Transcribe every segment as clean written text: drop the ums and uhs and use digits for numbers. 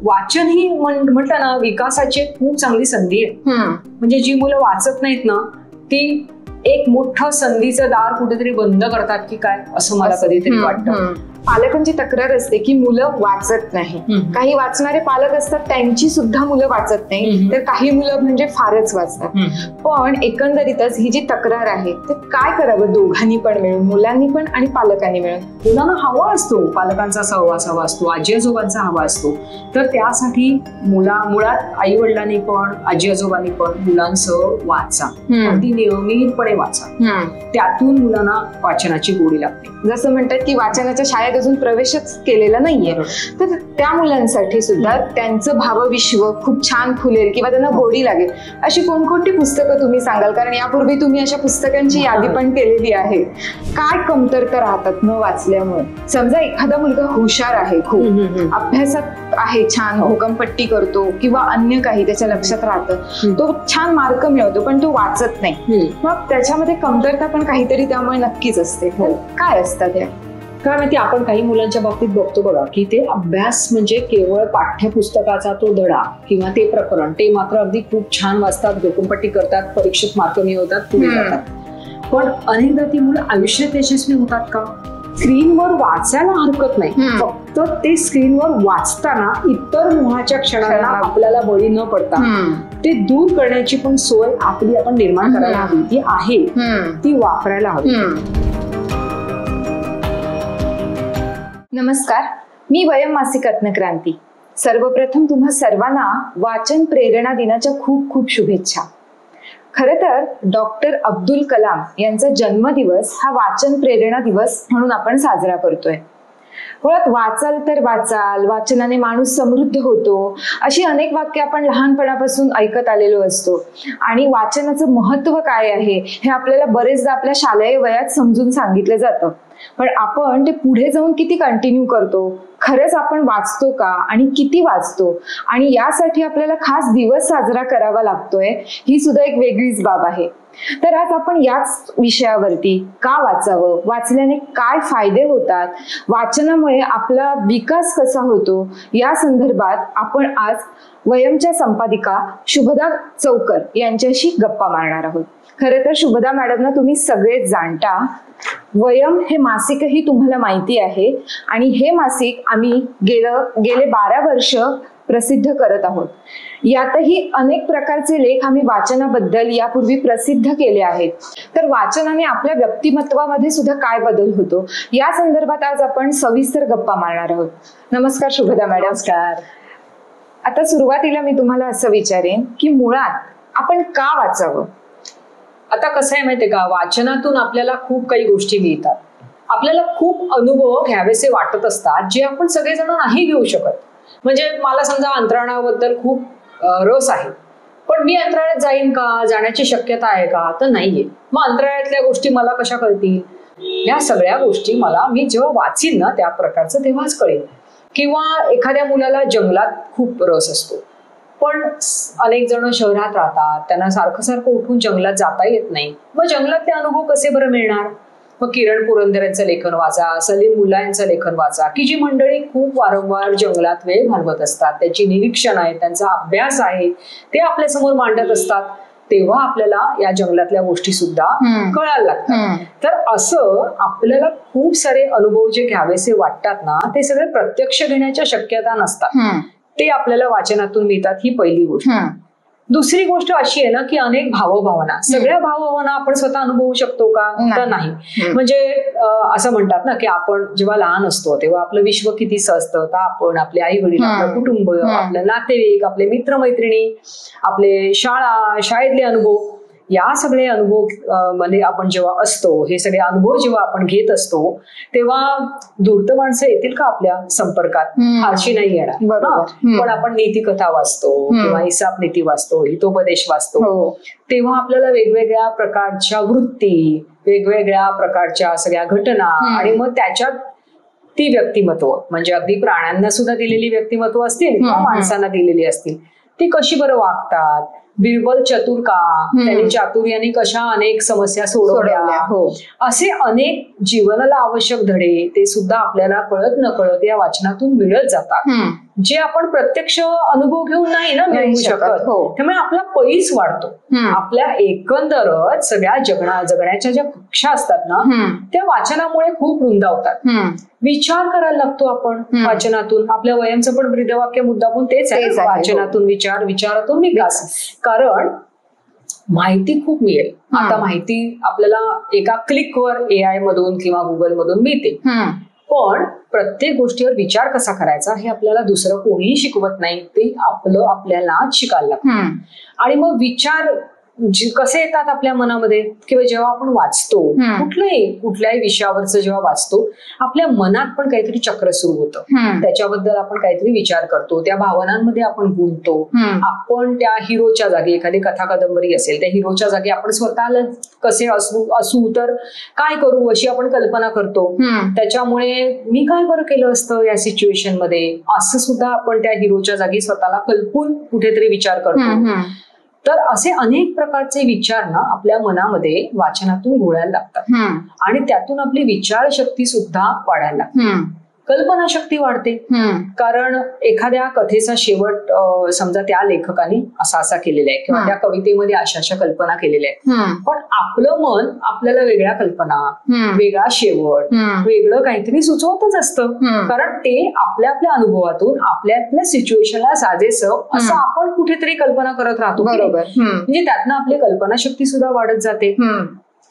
वाचन ही म्हटलं ना विकासाची खूप चांगली संधी आहे. म्हणजे जी मुलं वाचत नाहीत ना ती एक मोठं संधीचं दार कुठेतरी बंद करतात की काय असं मला कधीतरी वाटतं. पालकांची तक्रार असते की मुलं वाचत नाही. काही वाचणारे पालक असतात त्यांची सुद्धा मुलं वाचत नाही, तर काही मुलं म्हणजे फारच वाचतात. पण एकंदरीतच ही जी तक्रार आहे ते काय करावं दोघांनी पण मिळून, मुलांनी पण आणि पालकांनी मिळून. मुलांना हवा असतो, पालकांचा सहवास हवा असतो, आजी आजोबांचा हवा असतो. तर त्यासाठी मुळात आई वडिलांनी पण आजी आजोबांनी पण मुलांसह वाचा, अगदी नियमितपणे वाचा. त्यातून मुलांना वाचनाची गोडी लागते. जसं म्हणतात की वाचनाच्या शाळेत अजून प्रवेशच केलेला नाहीये, तर त्या मुलांसाठी सुद्धा त्यांचं भावविश्व खूप छान फुलेल किंवा त्यांना गोडी लागेल अशी कोणकोणती पुस्तकं तुम्ही सांगाल? कारण यापूर्वी तुम्ही अशा पुस्तकांची यादी पण केलेली आहे. काय कमतरता राहतात न वाचल्यामुळे? समजा एखादा मुलगा हुशार आहे, खूप अभ्यासात आहे, छान हुकमपट्टी करतो किंवा अन्य काही त्याच्या लक्षात राहतं, तो छान मार्क मिळवतो, पण तो वाचत नाही, मग त्याच्यामध्ये कमतरता पण काहीतरी त्यामुळे नक्कीच असते. काय असतं ते? काय माहिती, आपण काही मुलांच्या बाबतीत बघतो बघा की ते अभ्यास म्हणजे केवळ पाठ्यपुस्तकाचा तो धडा किंवा ते प्रकरण ते मात्र अगदी खूप छान वाचतात, हुकमपट्टी करतात, परीक्षेत मार्क मिळवतात, पुढे जातात. पण अनेकदा ती मुलं आयुष्यात यशस्वी होतात का? स्क्रीनवर वाचायला हरकत नाही, फक्त ते स्क्रीनवर वाचताना इतर मोहाच्या क्षणांना आपल्याला बळी न पडता ते दूर करण्याची पण सोय आपण निर्माण करायला हवी. ती आहे, ती वापरायला हवी. नमस्कार, मी वयम मासिक रत्नक्रांती. सर्वप्रथम तुम्हा सर्वांना वाचन प्रेरणा दिनाच्या खूप खूप शुभेच्छा. खरं तर डॉक्टर अब्दुल कलाम यांचा जन्मदिवस हा वाचन प्रेरणा दिवस म्हणून आपण साजरा करतोय. मुळात वाचाल तर वाचाल, वाचनाने माणूस समृद्ध होतो, अशी अनेक वाक्य आपण लहानपणापासून ऐकत आलेलो असतो. आणि वाचनाचं महत्व काय आहे हे आपल्याला बरेचदा आपल्या शालेय वयात समजून सांगितलं जातं. पण आपण ते पुढे जाऊन किती कंटिन्यू करतो? खरंच आपण वाचतो का आणि किती वाचतो? आणि यासाठी आपल्याला खास दिवस साजरा करावा लागतोय, ही सुद्धा एक वेगळीच बाब आहे. तर आज आपण याच विषयावरती का वाचावं, वाचल्याने काय फायदे होतात, वाचनामुळे आपला विकास कसा होतो, या संदर्भात आपण आज वयमच्या संपादिका शुभदा चौकर यांच्याशी गप्पा मारणार आहोत. खरं तर शुभदा मॅडमना तुम्ही सगळेच जाणता. वयम हे मासिकही तुम्हाला माहिती आहे आणि हे मासिक आम्ही गेले 12 वर्ष प्रसिद्ध करत आहोत. यातही अनेक प्रकारचे लेख आम्ही वाचनाबद्दल यापूर्वी प्रसिद्ध केले आहेत. तर वाचनाने आपल्या व्यक्तिमत्वामध्ये सुद्धा काय बदल होतो या संदर्भात आज आपण सविस्तर गप्पा मारणार आहोत. नमस्कार शुभदा मॅडम. नमस्कार. आता सुरुवातीला मी तुम्हाला असं विचारेन की मुळात आपण का वाचावं? आता कसं आहे माहितीये का, वाचनातून आपल्याला खूप काही गोष्टी मिळतात. आपल्याला खूप अनुभव घ्यावेसे वाटत असतात जे आपण सगळेजण नाही घेऊ शकत. म्हणजे मला समजा अंतराळाबद्दल खूप रस आहे, पण मी अंतराळात जाईन का, जाण्याची शक्यता आहे का, तर नाहीये. मग अंतराळातल्या गोष्टी मला कशा कळतील? या सगळ्या गोष्टी मी जेव्हा वाचीन ना त्या प्रकारचं तेव्हाच कळेल. किंवा एखाद्या मुलाला जंगलात खूप रस असतो, पण अनेक जण शहरात राहतात, त्यांना सारखं सारखं उठून जंगलात जाता येत नाही. मग जंगलातले अनुभव कसे बरं मिळणार? मग किरण पुरंदर यांचं लेखन वाचा, सलीम मुल्ला यांचं लेखन वाचा, की जी मंडळी खूप वारंवार जंगलात वेळ घालवत असतात, त्यांची निरीक्षण आहे, त्यांचा अभ्यास आहे, ते आपल्या समोर मांडत असतात. तेव्हा आपल्याला या जंगलातल्या गोष्टी सुद्धा कळायला लागतात. तर असं आपल्याला खूप सारे अनुभव जे घ्यावेसे वाटतात ना, ते सगळे प्रत्यक्ष घेण्याच्या शक्यता नसतात, ते आपल्याला वाचनातून मिळतात. ही पहिली गोष्ट. दुसरी गोष्ट अशी आहे ना की अनेक भावभावना, सगळ्या भावभावना आपण स्वतः अनुभवू शकतो का? तर नाही. म्हणजे असं म्हणतात ना की आपण जेव्हा लहान असतो तेव्हा आपलं विश्व कितीच असतं, तर आपण, आपले आई वडील, आपलं कुटुंब, आपलं नातेवाईक, आपले मित्रमैत्रिणी, आपले शाळेतले अनुभव, या सगळे अनुभव मध्ये आपण जेव्हा असतो, हे सगळे अनुभव जेव्हा आपण घेत असतो, तेव्हा धूर्त माणसं येतील का आपल्या संपर्कात? फारशी नाही येणार. पण आपण नीतिकथा वाचतो किंवा इसाप नीती वाचतो, हितोपदेश वाचतो, तेव्हा आपल्याला वेगवेगळ्या प्रकारच्या वृत्ती, वेगवेगळ्या प्रकारच्या सगळ्या घटना, आणि मग त्याच्यात ती व्यक्तिमत्व, म्हणजे अगदी प्राण्यांना सुद्धा दिलेली व्यक्तिमत्व असतील किंवा माणसांना दिलेली असतील, ती कशी बरं वागतात, बिरबल चतुर का, त्यांनी चातुर्याने कशा अनेक समस्या सोडवल्या, असे अनेक जीवनाला आवश्यक धडे ते सुद्धा आपल्याला कळत न कळत या वाचनातून मिळत जातात. जे आपण प्रत्यक्ष अनुभव घेऊन नाही ना मिळवू शकत. त्यामुळे आपला पैस वाढतो. आपल्या एकंदरच सगळ्या जगण्याच्या ज्या कक्षा असतात ना त्या वाचनामुळे खूप रुंदावतात. विचार करायला लागतो आपण वाचनातून. आपल्या वयमचं पण ब्रीदवाक्य मुद्दापून तेच आहे, वाचनातून विचार, विचारातून विकास. कारण माहिती खूप मिळेल. आता माहिती आपल्याला एका क्लिकवर AI मधून किंवा गुगल मधून मिळते, पण प्रत्येक गोष्टीवर विचार कसा करायचा हे आपल्याला दुसरं कोणीही शिकवत नाही. ते आपल्यालाच शिकायला लागतं. आणि मग विचार कसे येतात आपल्या मनामध्ये किंवा जेव्हा आपण वाचतो कुठल्याही विषयावरचं जेव्हा वाचतो आपल्या मनात पण काहीतरी चक्र सुरू होतं. त्याच्याबद्दल आपण काहीतरी विचार करतो, त्या भावनांमध्ये आपण गुंततो. आपण त्या हिरोच्या जागी, एखादी कथा कादंबरी असेल त्या हिरोच्या जागी आपण स्वतःला कसे असू तर काय करू अशी आपण कल्पना करतो. त्याच्यामुळे मी काय बरं केलं असतं या सिच्युएशन मध्ये असं सुद्धा आपण त्या हिरोच्या जागी स्वतःला कल्पून कुठेतरी विचार करतो. तर असे अनेक प्रकारचे विचार ना आपल्या मनामध्ये वाचनातून घोळायला लागतात आणि त्यातून आपली विचारशक्ती सुद्धा वाढायला लागते. कल्पनाशक्ती वाढते. कारण एखाद्या कथेचा शेवट समजा त्या लेखकाने असा केलेला आहे किंवा त्या कवितेमध्ये अशा कल्पना केलेल्या आहेत, पण आपलं मन आपल्याला वेगळ्या कल्पना, वेगळा शेवट, वेगळं काहीतरी सुचवतच असतं. कारण ते आपल्या अनुभवातून आपल्या सिच्युएशनला साजेसं असं आपण कुठेतरी कल्पना करत राहतो. म्हणजे त्यातनं आपली कल्पनाशक्ती सुद्धा वाढत जाते.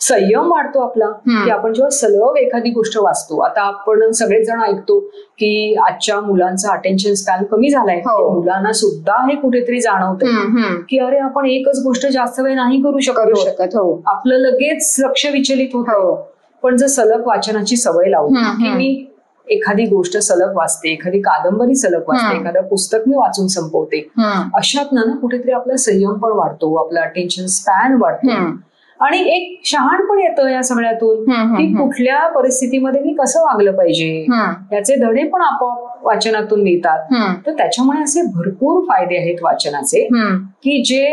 संयम वाढतो आपला, की आपण जेव्हा सलग एखादी गोष्ट वाचतो. आता आपण सगळेच जण ऐकतो की आजच्या मुलांचा अटेन्शन स्पॅन कमी झालाय. मुलांना सुद्धा हे कुठेतरी जाणवतं की अरे आपण एकच गोष्ट जास्त वेळ नाही करू शकत. आपलं लगेच लक्ष विचलित होतं. पण जर सलग वाचनाची सवय लावू की मी एखादी गोष्ट सलग वाचते, एखादी कादंबरी सलग वाचते, एखादं पुस्तक मी वाचून संपवते, अशातनं ना कुठेतरी आपला संयम पण वाढतो, आपला अटेन्शन स्पॅन वाढतो आणि एक शहाणपण येतं या सगळ्यातून की कुठल्या परिस्थितीमध्ये मी कसं वागलं पाहिजे याचे धडे पण आपोआप वाचनातून मिळतात. तर त्याच्यामुळे असे भरपूर फायदे आहेत वाचनाचे की जे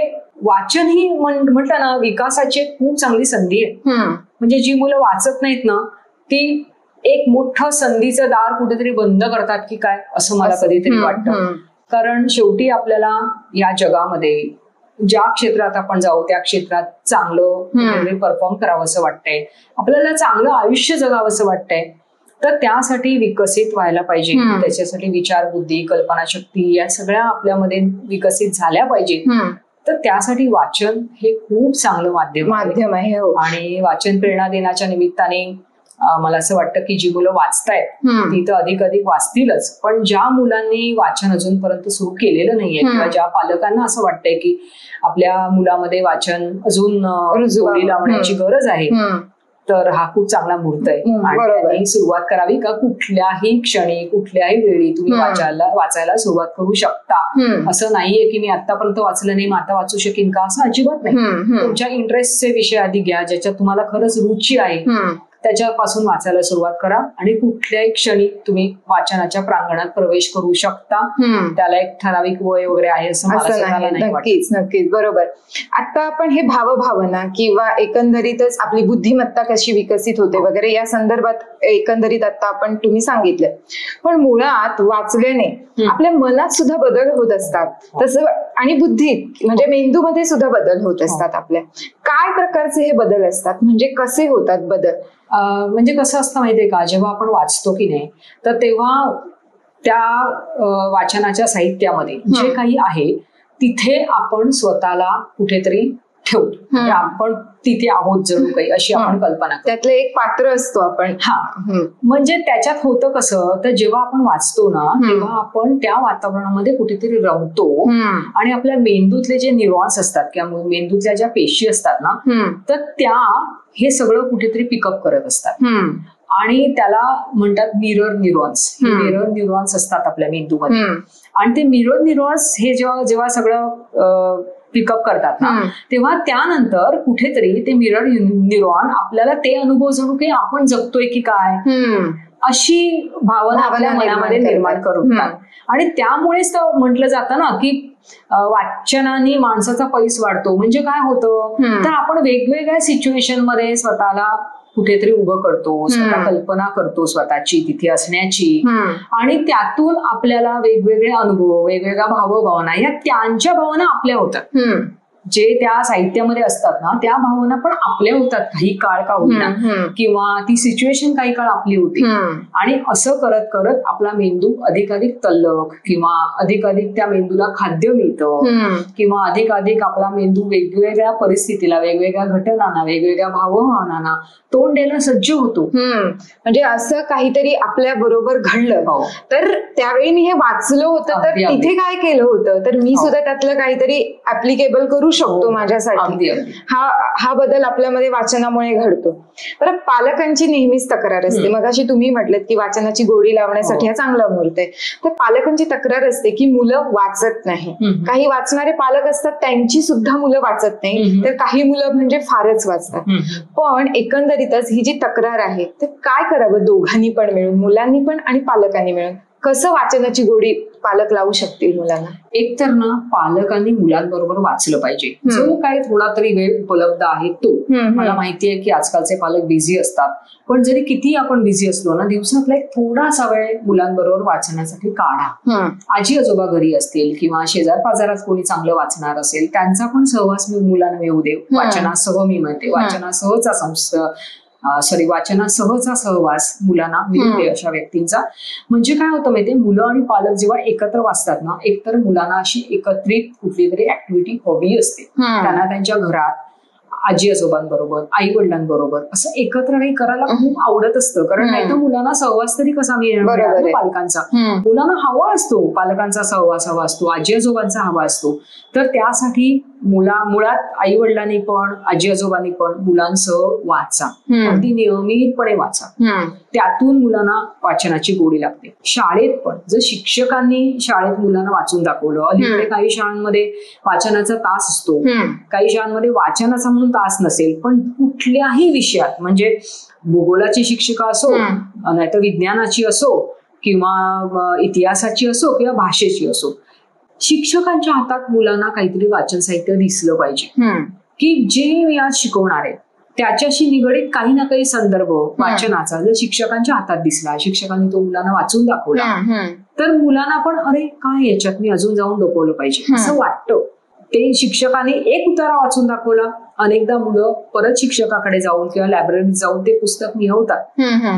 वाचन ही म्हटलं ना विकासाची खूप चांगली संधी आहे. म्हणजे जी मुलं वाचत नाहीत ना ती एक मोठं संधीचं दार कुठेतरी बंद करतात की काय असं मला कधीतरी वाटतं. कारण शेवटी आपल्याला या जगामध्ये ज्या क्षेत्रात आपण जाऊ त्या क्षेत्रात चांगलं परफॉर्म करावं असं वाटतंय, आपल्याला चांगलं आयुष्य जगावं असं वाटतंय. तर त्यासाठी विकसित व्हायला पाहिजे. त्याच्यासाठी विचार, बुद्धी, कल्पनाशक्ती या सगळ्या आपल्यामध्ये विकसित झाल्या पाहिजेत. तर त्यासाठी वाचन हे खूप चांगलं माध्यम आहे. आणि वाचन प्रेरणा दिनाच्या निमित्ताने मला असं वाटतं की जी मुलं वाचतायत ती तर अधिक वाचतीलच, पण ज्या मुलांनी वाचन अजूनपर्यंत सुरू केलेलं नाहीये किंवा ज्या पालकांना असं वाटतंय की आपल्या मुलामध्ये वाचन अजून जोडी लावण्याची गरज आहे, तर हा खूप चांगला मुहूर्त आहे. आणि सुरुवात करावी का कुठल्याही क्षणी कुठल्याही वेळी तुम्ही वाचायला सुरुवात करू शकता. असं नाहीये की मी आतापर्यंत वाचलं नाही मग आता वाचू शकेन का, असं अजिबात नाही. तुमच्या इंटरेस्टचे विषय आधी घ्या, ज्याच्यात तुम्हाला खरंच रुची आहे त्याच्यापासून वाचायला सुरुवात करा आणि कुठल्याही क्षणी तुम्ही वाचनाच्या प्रांगणात प्रवेश करू शकता. त्याला एक ठराविक वय वगैरे आहे असं मला नाही. नक्कीच बरोबर. आता आपण हे भावभावना किंवा एकंदरीतच आपली बुद्धिमत्ता कशी विकसित होते वगैरे या संदर्भात एकंदरीत आता आपण तुम्ही सांगितलं, पण मुळात वाचल्याने आपल्या मनात सुद्धा बदल होत असतात तसं, आणि बुद्धीत म्हणजे मेंदूमध्ये सुद्धा बदल होत असतात. आपल्या काय प्रकारचे हे बदल असतात, म्हणजे कसे होतात बदल? म्हणजे कसं असतं माहितीये का, जेव्हा आपण वाचतो की नाही तर तेव्हा त्या वाचनाच्या साहित्यामध्ये जे काही आहे तिथे आपण स्वतःला कुठेतरी ठेवतो. म्हणजे आपण तिथे आहोत जणू काही अशी आपण कल्पना करतो. त्यातलं एक पात्र असतो आपण. म्हणजे त्याच्यात होतं कसं, तर जेव्हा आपण वाचतो ना तेव्हा आपण त्या वातावरणामध्ये कुठेतरी रमतो आणि आपल्या मेंदूतले जे न्यूरॉन्स असतात किंवा मेंदूतल्या ज्या पेशी असतात ना तर त्या हे सगळं कुठेतरी पिकअप करत असतात. आणि त्याला म्हणतात मिरर न्यूरॉन्स. हे मिरर न्यूरॉन्स असतात आपल्या मेंदूमध्ये आणि ते मिरर न्यूरॉन्स हे जेव्हा सगळं पिकअप करतात ना तेव्हा त्यानंतर कुठेतरी ते मिरर न्यूरॉन आपल्याला ते अनुभव जणू काही आपण जगतोय की काय अशी भावना आपल्या मनामध्ये निर्माण करतात. आणि त्यामुळेच तर म्हटलं जातं ना की वाचनाने माणसाचा पैस वाढतो. म्हणजे काय होतं तर आपण वेगवेगळ्या सिच्युएशन मध्ये स्वतःला कुठेतरी उभं करतो, स्वतः कल्पना करतो स्वतःची तिथे असण्याची, आणि त्यातून आपल्याला वेगवेगळे अनुभव, वेगवेगळ्या भावभावना, या त्यांच्या भावना आपल्या होतात. जे त्या साहित्यामध्ये असतात ना, त्या भावना पण आपल्या होतात काही काळ का होईना, किंवा ती सिच्युएशन काही काळ आपली होती. आणि असं करत करत आपला मेंदू अधिकाधिक तल्लख, किंवा अधिकाधिक त्या मेंदूला खाद्य मिळतं, किंवा अधिकाधिक आपला मेंदू वेगवेगळ्या परिस्थितीला, वेगवेगळ्या घटनांना, वेगवेगळ्या भावभावनांना तोंड द्यायला सज्ज होतो. म्हणजे असं काहीतरी आपल्या बरोबर घडलं, तर त्यावेळी मी हे वाचलं होतं, तर तिथे काय केलं होतं, तर मी सुद्धा त्यातलं काहीतरी ऍप्लिकेबल करू शकतो माझ्यासाठी. हा बदल आपल्यामध्ये वाचनामुळे घडतो. बरं, पालकांची नेहमीच तक्रार असते, मग अशी तुम्ही म्हटलं की वाचनाची गोडी लावण्यासाठी हा चांगला मुहूर्त आहे, तर पालकांची तक्रार असते की मुलं वाचत नाही. काही वाचणारे पालक असतात, त्यांची सुद्धा मुलं वाचत नाही, तर काही मुलं म्हणजे फारच वाचतात. पण एकंदरीतच ही जी तक्रार आहे, तर काय करावं दोघांनी पण मिळून, मुलांनी पण आणि पालकांनी मिळून, कसं वाचनाची गोडी पालक लावू शकतील मुलांना? एक तर ना, पालकांनी मुलांबरोबर वाचलं पाहिजे. जो काही थोडा तरी वेळ उपलब्ध आहे तो. मला माहितीये की आजकालचे पालक बिझी असतात, पण जरी किती आपण बिझी असलो ना, दिवसातला एक थोडासा वेळ मुलांबरोबर वाचण्यासाठी काढा. आजी आजोबा घरी असतील, किंवा शेजार पाजारात कोणी चांगलं वाचणार असेल, त्यांचा पण सहवास मुलांना मिळू दे. वाचनासह, मी म्हणते वाचनासहचा सहवास मुलांना मिळू दे अशा व्यक्तींचा. म्हणजे काय होतं माहितीये, मुलं आणि पालक जेव्हा एकत्र वाचतात ना, एकतर मुलांना अशी एकत्रित कुठली तरी ऍक्टिव्हिटी हवी असते. त्यांना त्यांच्या घरात आजी आजोबांबरोबर, आई वडिलांबरोबर असं एकत्र काही करायला खूप आवडत असतं. कारण नाही तर मुलांना सहवास तरी कसा मिळणार पालकांचा. मुलांना हवा असतो, पालकांचा सहवास हवा असतो, आजी आजोबांचा हवा असतो. तर त्यासाठी मुळात आई वडिलांनी पण, आजी आजोबांनी पण मुलांसह वाचा, अगदी नियमितपणे वाचा. त्यातून मुलांना वाचनाची गोडी लागते. शाळेत पण जर शिक्षकांनी शाळेत मुलांना वाचून दाखवलं, अलीकडे काही शाळांमध्ये वाचनाचा तास असतो, काही शाळांमध्ये वाचनाचा म्हणून तास नसेल, पण कुठल्याही विषयात, म्हणजे भूगोलाची शिक्षिका असो, नाहीतर विज्ञानाची असो, किंवा इतिहासाची असो, किंवा भाषेची असो, शिक्षकांच्या हातात मुलांना काहीतरी वाचन साहित्य दिसलं पाहिजे, की जे मी आज शिकवणार आहे त्याच्याशी निगडीत काही ना काही संदर्भ वाचनाचा जर शिक्षकांच्या हातात दिसला, शिक्षकांनी तो मुलांना वाचून दाखवला, तर मुलांना पण अरे काय याच्यात मी अजून जाऊन डोकवलं पाहिजे असं वाटतं. ते शिक्षकांनी एक उतारा वाचून दाखवला, अनेकदा मुलं परत शिक्षकाकडे जाऊन किंवा लायब्ररीत जाऊन ते पुस्तक मिळवतात,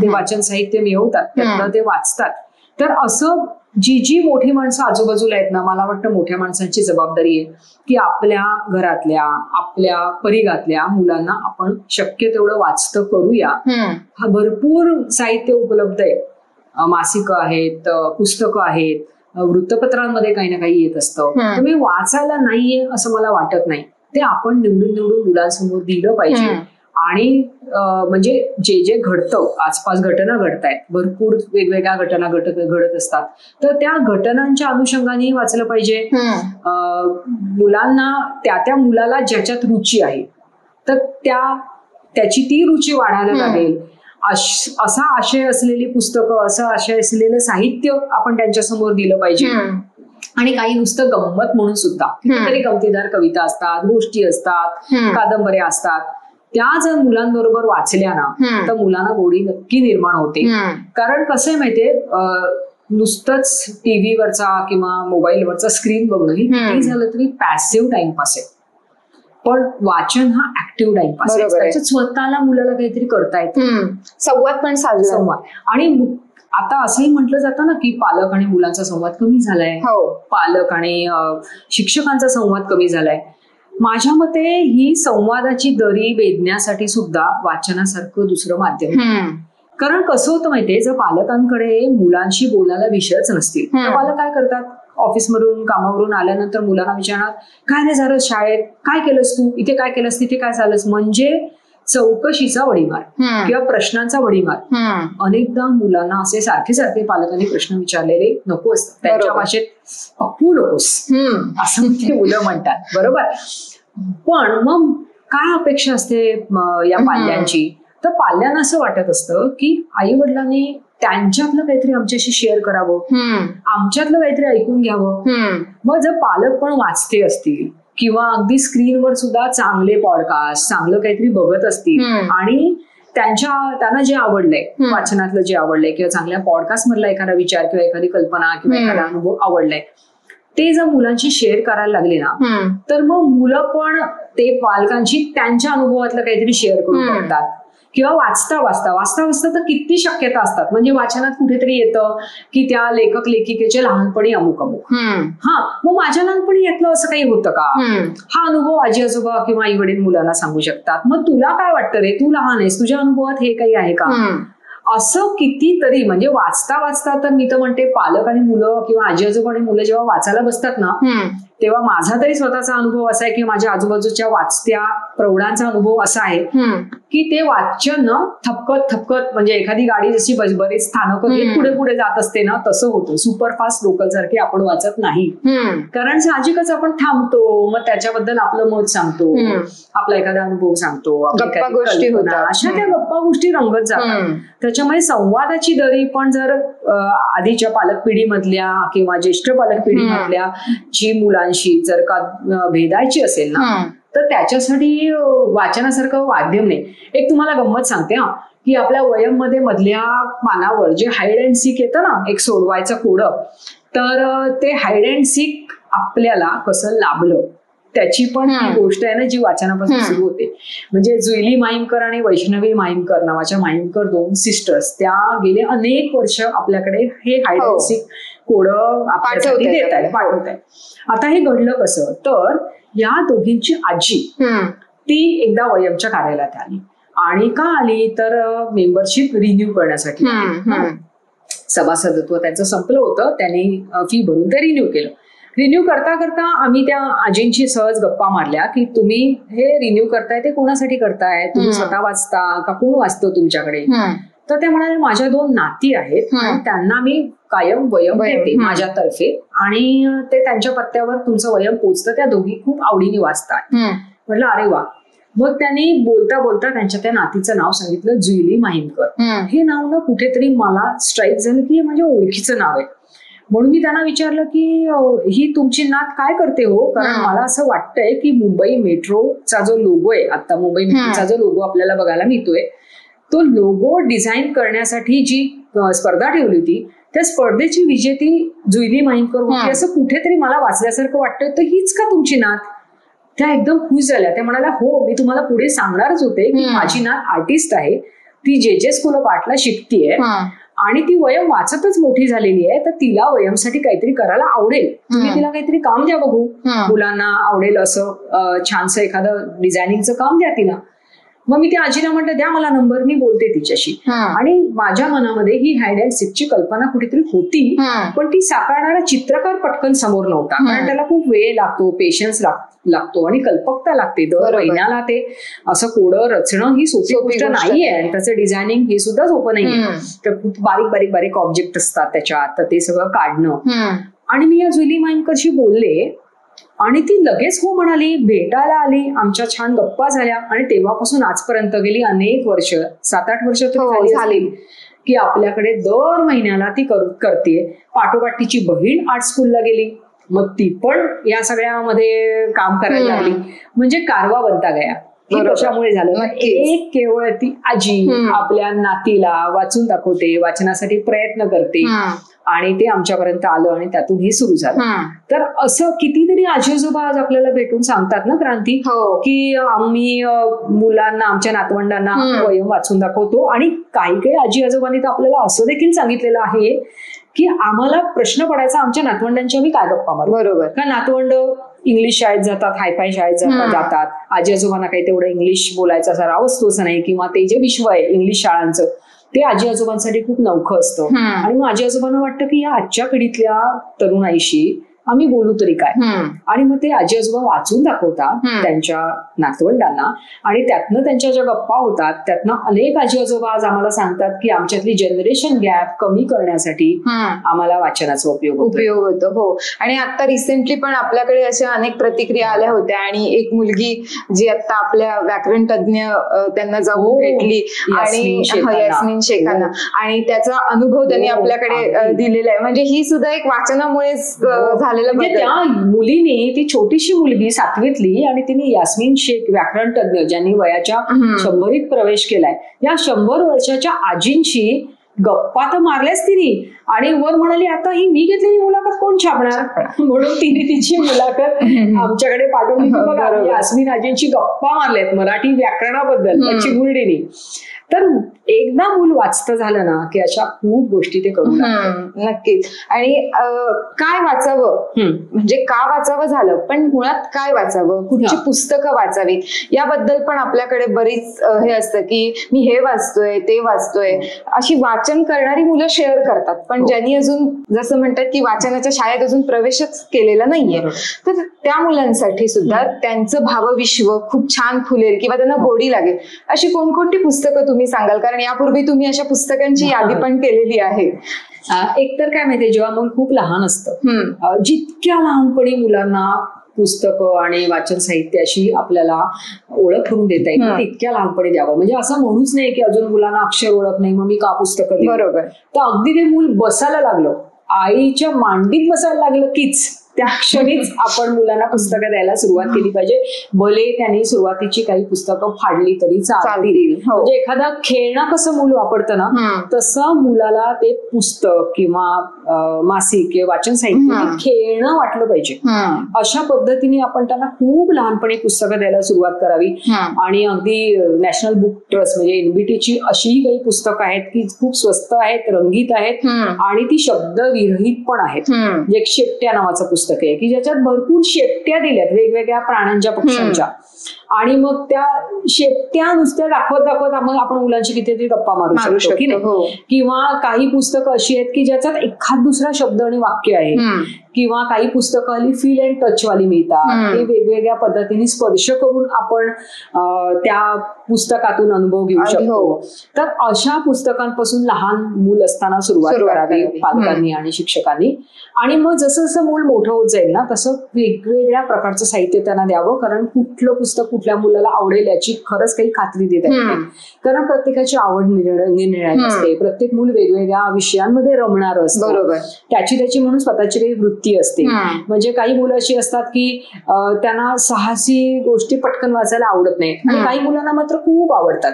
ते वाचन साहित्य मिळवतात, त्यातनं ते वाचतात. तर असं जी मोठी माणसं आजूबाजूला आहेत ना, मला वाटतं मोठ्या माणसांची जबाबदारी आहे की आपल्या घरातल्या, आपल्या परिघातल्या मुलांना आपण शक्य तेवढं वाचतं करूया. हा भरपूर साहित्य उपलब्ध आहे, मासिकं आहेत, पुस्तकं आहेत, वृत्तपत्रांमध्ये काही ना काही येत असतं. तुम्ही वाचायला नाहीये असं मला वाटत नाही, ते आपण निवडून मुलांसमोर दिलं पाहिजे. आणि म्हणजे जे जे घडतं, आसपास घटना घडतायत, भरपूर वेगवेगळ्या घटना घडत असतात, तर त्या घटनांच्या अनुषंगाने वाचलं पाहिजे. मुलांना त्या मुलाला ज्याच्यात रुची आहे तर त्याची ती रुची वाढायला लागेल असा आशय असलेली पुस्तकं, असं आशय असलेलं साहित्य आपण त्यांच्यासमोर दिलं पाहिजे. आणि काही नुसतं गंमत म्हणून सुद्धा कितीतरी गमतीदार कविता असतात, गोष्टी असतात, कादंबऱ्या असतात, त्या जर मुलांबरोबर वाचल्या ना तर मुलांना गोडी नक्की निर्माण होते. कारण कसं आहे माहितीये, नुसतंच टीव्हीवरचा किंवा मोबाईलवरचा स्क्रीन बघणं ही किती झालं तरी पॅसिव्ह टाइमपास आहे, पण वाचन हा ऍक्टिव्ह टाइमपास आहे. त्याच्यात स्वतःला मुलाला काहीतरी करता येतं, संवाद पण साधला. संवाद. आणि आता असंही म्हटलं जातं ना की पालक आणि मुलांचा संवाद कमी झालाय, पालक आणि शिक्षकांचा संवाद कमी झालाय. माझ्या मते ही संवादाची दरी वेधण्यासाठी सुद्धा वाचनासारखं दुसरं माध्यम. कारण कसं होतं माहितीये, जर पालकांकडे मुलांशी बोलायला विषयच नसतील तर पालक काय करतात, ऑफिसमधून कामावरून आल्यानंतर मुलांना विचारणार काय नाही झालं शाळेत, काय केलंस तू, इथे काय केलंस, तिथे काय झालंस, म्हणजे चौकशीचा वडीमार किंवा प्रश्नांचा वडीमार. अनेकदा मुलांना असे सारखे पालकांनी प्रश्न विचारलेले नको असतात, त्यांच्या भाषेत अप्पू नकोस असं ते मुलं म्हणतात, बरोबर. पण मग काय अपेक्षा असते या पाल्यांची, तर पाल्यांना असं वाटत असतं की आई वडिलांनी त्यांच्यातलं काहीतरी आमच्याशी शेअर करावं, आमच्यातलं काहीतरी ऐकून घ्यावं. मग जर पालक पण वाचते असतील किंवा अगदी स्क्रीनवर सुद्धा चांगले पॉडकास्ट, चांगलं काहीतरी बघत असतील आणि त्यांना जे आवडलंय, वाचनातलं जे आवडलंय किंवा चांगल्या पॉडकास्ट मधला एखादा विचार किंवा एखादी कल्पना किंवा एखादा अनुभव आवडलाय, ते जर मुलांशी शेअर करायला लागले ना, तर मग मुलं पण ते पालकांशी त्यांच्या अनुभवातलं काहीतरी शेअर करू शकतात. किंवा वाचता वाचता तर किती शक्यता असतात. म्हणजे वाचनात कुठेतरी येतं की त्या लेखक लेखिकेचे लहानपणी अमुक मग माझ्या लहानपणी यातलं असं काही होतं का, हा अनुभव आजी आजोबा किंवा आई वडील मुलांना सांगू शकतात. मग तुला काय वाटतं रे, तू लहान आहेस, तुझ्या अनुभवात हे काही आहे का, असं कितीतरी. म्हणजे वाचता तर मी तर म्हणते पालक आणि मुलं किंवा आजी आजोबा आणि मुलं जेव्हा वाचायला बसतात ना, तेव्हा माझा तरी स्वतःचा अनुभव असा आहे की माझ्या आजूबाजूच्या वाचत्या प्रौढांचा अनुभव असा आहे की ते वाचन थपकत म्हणजे एखादी गाडी जशी बरेच स्थानक पुढे पुढे जात असते ना, तसं होतं. सुपरफास्ट लोकल सारखे आपण वाचत नाही, कारण साहजिकच आपण थांबतो, मग त्याच्याबद्दल आपलं मत सांगतो, आपला एखादा अनुभव सांगतो, गप्पा गोष्टी होतात, अशा त्या गप्पा गोष्टी रंगत जातात. त्याच्यामुळे संवादाची दरी पण जर आधीच्या पालक पिढीमधल्या किंवा ज्येष्ठ पालक पिढीमधल्या जी मुलांशी जर का भेदायची असेल ना, तर त्याच्यासाठी वाचनासारखं माध्यम नाही. एक तुम्हाला गंमत सांगते की आपल्या वयम मध्ये मधल्या पानावर जे हाईड अँड सीक येतं ना, एक सोडवायचं कोडं, तर ते हाईड अँड सीक आपल्याला कसं लाभलं त्याची पण ही गोष्ट आहे ना, जी वाचनापासून सुरू होते. म्हणजे जुईली माईमकर आणि वैष्णवी माईमकर नावाच्या माईमकर 2 सिस्टर्स, त्या गेले अनेक वर्ष आपल्याकडे हे हाईड अँड सीक कोडं आपल्यासाठी देत आहेत. आता हे घडलं कसं, तर या दोघींची आजी ती एकदा वयमच्या कार्यालयात आली. आणि का आली, तर मेंबरशिप रिन्यू करण्यासाठी. सभासदत्व त्यांचं संपलं होतं, त्यांनी फी भरून ते रिन्यू केलं. रिन्यू करता करता आम्ही त्या आजींची सहज गप्पा मारल्या की तुम्ही हे रिन्यू करताय ते कोणासाठी करताय, तुम्ही स्वतः वाचता का कोण वाचतो तुमच्याकडे. तर ते म्हणाले माझ्या 2 नाती आहेत, त्यांना मी कायम वयम देते माझ्यातर्फे, आणि ते त्यांच्या पत्त्यावर तुमचं वयम पोचतं, त्या दोघी खूप आवडीने वाचतात. म्हटलं अरे वा. मग त्यांनी बोलता बोलता त्यांच्या त्या नातीचं नाव सांगितलं, जुईली माईमकर. हे नाव ना कुठेतरी मला स्ट्राईक झालं की हे माझ्या ओळखीचं नाव आहे. म्हणून मी त्यांना विचारलं की ही तुमची नात काय करते हो, कारण मला असं वाटतंय की मुंबई मेट्रोचा जो लोगो आहे, आता मुंबई मेट्रोचा जो लोगो आपल्याला बघायला मिळतोय, तो लोगो डिझाईन करण्यासाठी जी स्पर्धा ठेवली होती, त्या स्पर्धेची विजेती जुईली माईमकर होती असं कुठेतरी मला वाचल्यासारखं वाटतंय. तर हीच का तुमची नात? त्या एकदम खुश झाल्या. त्या म्हणाल्या हो, मी तुम्हाला पुढे सांगणारच होते की माझी नात आर्टिस्ट आहे, ती जे स्कूल ऑफ आर्टला शिकतीये आणि ती वयम वाचतच मोठी झालेली आहे, तर तिला वयमसाठी काहीतरी करायला आवडेल, तुम्ही तिला काहीतरी काम द्या बघू, मुलांना आवडेल असं छानसं एखादं डिझायनिंगचं काम द्या तिला. मग मी त्या आजीला म्हटलं द्या मला नंबर, मी बोलते तिच्याशी. आणि माझ्या मनामध्ये ही हाईड अँड सीकची कल्पना कुठेतरी होती, पण ती साकारणारा चित्रकार पटकन समोर नव्हता, कारण त्याला खूप वेळ लागतो, पेशन्स लागतो आणि कल्पकता लागते. दर महिन्याला ते असं कोडं रचणं ही सोपी गोष्ट नाहीये, आणि त्याचं डिझायनिंग हे सुद्धा सोपं नाहीये. तर खूप बारीक बारीक ऑब्जेक्ट असतात त्याच्यात, तर ते सगळं काढणं. आणि मी या जुईली माईमकरशी बोलले आणि ती लगेच हो म्हणाली, भेटायला आली, आमच्या छान गप्पा झाल्या. आणि तेव्हापासून आजपर्यंत गेली अनेक वर्ष, 7-8 वर्ष झाली की आपल्याकडे दर महिन्याला ती करते. पाठोपाठ तिची बहीण आर्ट स्कूलला गेली, मग ती पण या सगळ्यामध्ये काम करायला लागली. म्हणजे कारवा बनता गया. कशामुळे झालं, एक केवळ ती आजी आपल्या नातीला वाचून दाखवते, वाचनासाठी प्रयत्न करते, आणि ते आमच्यापर्यंत आलं आणि त्यातून हे सुरू झालं. तर असं कितीतरी आजी आजोबा आज आपल्याला भेटून सांगतात ना क्रांती, की आम्ही मुलांना, आमच्या नातवंडांना वयम वाचून दाखवतो. आणि काही आजी आजोबांनी तर आपल्याला असं देखील सांगितलेलं आहे की आम्हाला प्रश्न पडायचा आमच्या नातवंडांची आम्ही काय गप्पा मारू. बरोबर, का नातवंड इंग्लिश शाळेत जातात, हायफाय शाळेत जातात, आजी आजोबांना काही तेवढं इंग्लिश बोलायचा सराव असतोच नाही, किंवा ते जे विश्व आहे इंग्लिश शाळांचं ते आजी आजोबांसाठी खूप नवखं असतं. आणि मग आजी आजोबांना वाटतं की या आजच्या पिढीतल्या तरुणाईशी आम्ही बोलू तरी काय. आणि मग ते आजी आजोबा वाचून दाखवतात त्यांच्या नातवंडांना, आणि त्यातनं त्यांच्या ज्या गप्पा होतात त्यातनं अनेक आजी आजोबा आज आम्हाला सांगतात की आमच्यातली जनरेशन गॅप कमी करण्यासाठी आम्हाला वाचनाचा उपयोग होतो. हो, आणि आता रिसेंटली पण आपल्याकडे अशा अनेक प्रतिक्रिया आल्या होत्या, आणि एक मुलगी जी आता आपल्या व्याकरण तज्ञ त्यांना जाऊन भेटली, आणि यास्मिन शेखाना, आणि त्याचा अनुभव त्यांनी आपल्याकडे दिलेला आहे. म्हणजे ही सुद्धा एक वाचनामुळेच झालेला म्हणजे बदल. त्या मुलीने, ती छोटीशी मुलगी 7वीतली, आणि तिने यास्मिन शेख, व्याकरण तज्ञ, ज्यांनी वयाच्या 100ीत प्रवेश केलाय, या 100 वर्षाच्या आजींशी गप्पा तर मारल्याच तिने, आणि वर म्हणाली आता ही मी घेतलेली मुलाखत कोण छापणार, म्हणून तिने तिची मुलाखत आमच्याकडे पाठवली की बघा यास्मिन आजींची गप्पा मारल्यात मराठी व्याकरणाबद्दल त्याची मुरडीने. तर एकदा मूल वाचतं झालं ना की अशा खूप गोष्टी ते करू लागतात. नक्कीच. आणि काय वाचावं, म्हणजे का वाचावं झालं, पण मुळात काय वाचावं, कुठची पुस्तकं वाचावीत, याबद्दल पण आपल्याकडे बरीच हे असतं की मी हे वाचतोय ते वाचतोय, अशी वाचन करणारी मुलं शेअर करतात. पण ज्यांनी अजून जसं म्हणतात की वाचनाच्या शाळेत अजून प्रवेशच केलेला नाहीये, तर त्या मुलांसाठी सुद्धा त्यांचं भावविश्व खूप छान फुलेल किंवा त्यांना गोडी लागेल अशी कोणकोणती पुस्तकं तुम्ही सांगाल? कारण यापूर्वी तुम्ही अशा पुस्तकांची यादी पण केलेली आहे. एकतर काय माहितीये, जेव्हा मूल खूप लहान असतं, जितक्या लहानपणी मुलांना पुस्तकं आणि वाचन साहित्याशी आपल्याला ओळख करून देता येईल तितक्या लहानपणी द्यावं. म्हणजे असं म्हणूच नाही की अजून मुलांना अक्षर ओळख नाही मग मी का पुस्तकं देऊ. बरोबर. तर अगदी ते मूल बसायला लागलं, आईच्या मांडीत बसायला लागलं कीच त्या क्षणीच आपण मुलांना पुस्तकं द्यायला सुरुवात केली पाहिजे. भले त्यांनी सुरुवातीची काही पुस्तकं फाडली तरी चालतील. म्हणजे एखादं खेळणं कसं मूल वापरतं ना, तसं मुलाला ते पुस्तक किंवा मासिक किंवा वाचन साहित्य खेळणं वाटलं पाहिजे. अशा पद्धतीने आपण त्यांना खूप लहानपणी पुस्तकं द्यायला सुरुवात करावी. आणि अगदी नॅशनल बुक ट्रस्ट म्हणजे NBTची अशीही काही पुस्तकं आहेत की खूप स्वस्त आहेत, रंगीत आहेत आणि ती शब्दविरहित पण आहेत. एक शेपट्या नावाचं पुस्तक आहे की ज्याच्यात भरपूर शेपट्या दिल्यात वेगवेगळ्या प्राण्यांच्या, पक्ष्यांच्या, आणि मग त्या शेपट्या नुसत्या दाखवत आपण मुलांची कितीतरी गप्पा मारू शकतो की नाही. किंवा काही पुस्तकं अशी आहेत की ज्याच्यात एखाद दुसरा शब्द आणि वाक्य आहे, किंवा काही पुस्तकं हल्ली फील अँड टच वाली मिळतात, ते वेगवेगळ्या पद्धतीने स्पर्श करून आपण त्या पुस्तकातून अनुभव घेऊ शकतो. तर अशा पुस्तकांपासून लहान मूल असताना सुरुवात करावी पालकांनी आणि शिक्षकांनी. आणि मग जसं जसं मूल मोठं होत जाईल ना तसं वेगवेगळ्या प्रकारचं साहित्य त्यांना द्यावं, कारण कुठलं पुस्तक कुठल्या मुलाला आवडेल याची खरंच काही खात्री देता येत नाही. कारण प्रत्येकाची आवड निरनिराळी असते, प्रत्येक मूल वेगवेगळ्या विषयांमध्ये रमणारं असतं, बरोबर, त्याची म्हणून स्वतःची काही वृत्ती असते. म्हणजे काही मुलं अशी असतात की त्यांना साहसी गोष्टी पटकन वाचायला आवडत नाही, आणि काही मुलांना मात्र खूप आवडतात.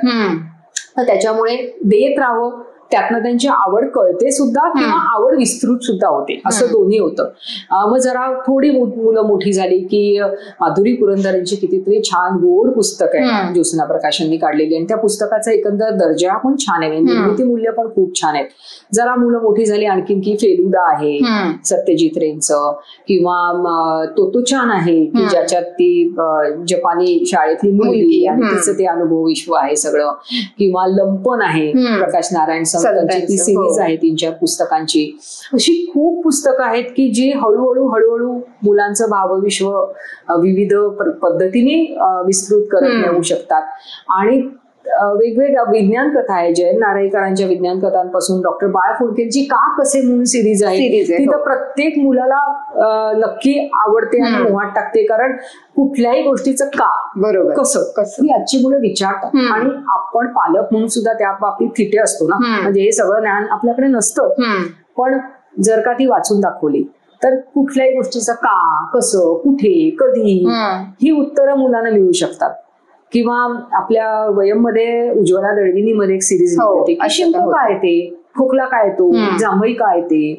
तर त्याच्यामुळे देत राहावं, त्यातनं त्यांची आवड कळते सुद्धा किंवा आवड विस्तृत सुद्धा होते, असं दोन्ही होतं. मग जरा थोडी मुलं मोठी झाली की माधुरी पुरंदर यांची कितीतरी छान गोड पुस्तक आहे ज्योत्स्ना प्रकाशननी काढलेली, आणि त्या पुस्तकाचा एकंदर दर्जा पण छान आहे, निर्मिती मूल्य पण खूप छान आहेत. जरा मुलं मोठी झाली आणखीन की फेलुदा आहे सत्यजित रेंचं, किंवा तोतोचान आहे की ज्याच्यात ती जपानी शाळेतली मुलगी आणि तिचं ते अनुभव विश्व आहे सगळं, किंवा लंपन आहे प्रकाश नारायण संतांची ती सिरीज आहे 3-4 पुस्तकांची. अशी खूप पुस्तकं आहेत की जी हळूहळू मुलांचं भावविश्व विविध पद्धतीने विस्तृत करत नेऊ शकतात. आणि वेगवेगळ्या विज्ञान कथा आहे, जयंत नारळीकरांच्या विज्ञान कथांपासून डॉक्टर बाळा फुलकेंची का कसे म्हणून सिरीज आहे, ती तर प्रत्येक मुलाला नक्की आवडते आणि मोहात टाकते. कारण कुठल्याही गोष्टीचं का, बरोबर, कसं ही आजची मुलं विचारतात, आणि आपण पालक म्हणून सुद्धा त्या बाबतीत थिटे असतो ना. म्हणजे हे सगळं ज्ञान आपल्याकडे नसतं, पण जर का ती वाचून दाखवली तर कुठल्याही गोष्टीचं का, कसं, कुठे, कधी ही उत्तरं मुलांना मिळू शकतात. किंवा आपल्या वयममध्ये उज्ज्वला दळवीनी मध्ये एक सिरीज होती, शिंक काय ते, खोकला काय तो, जांभई काय ते,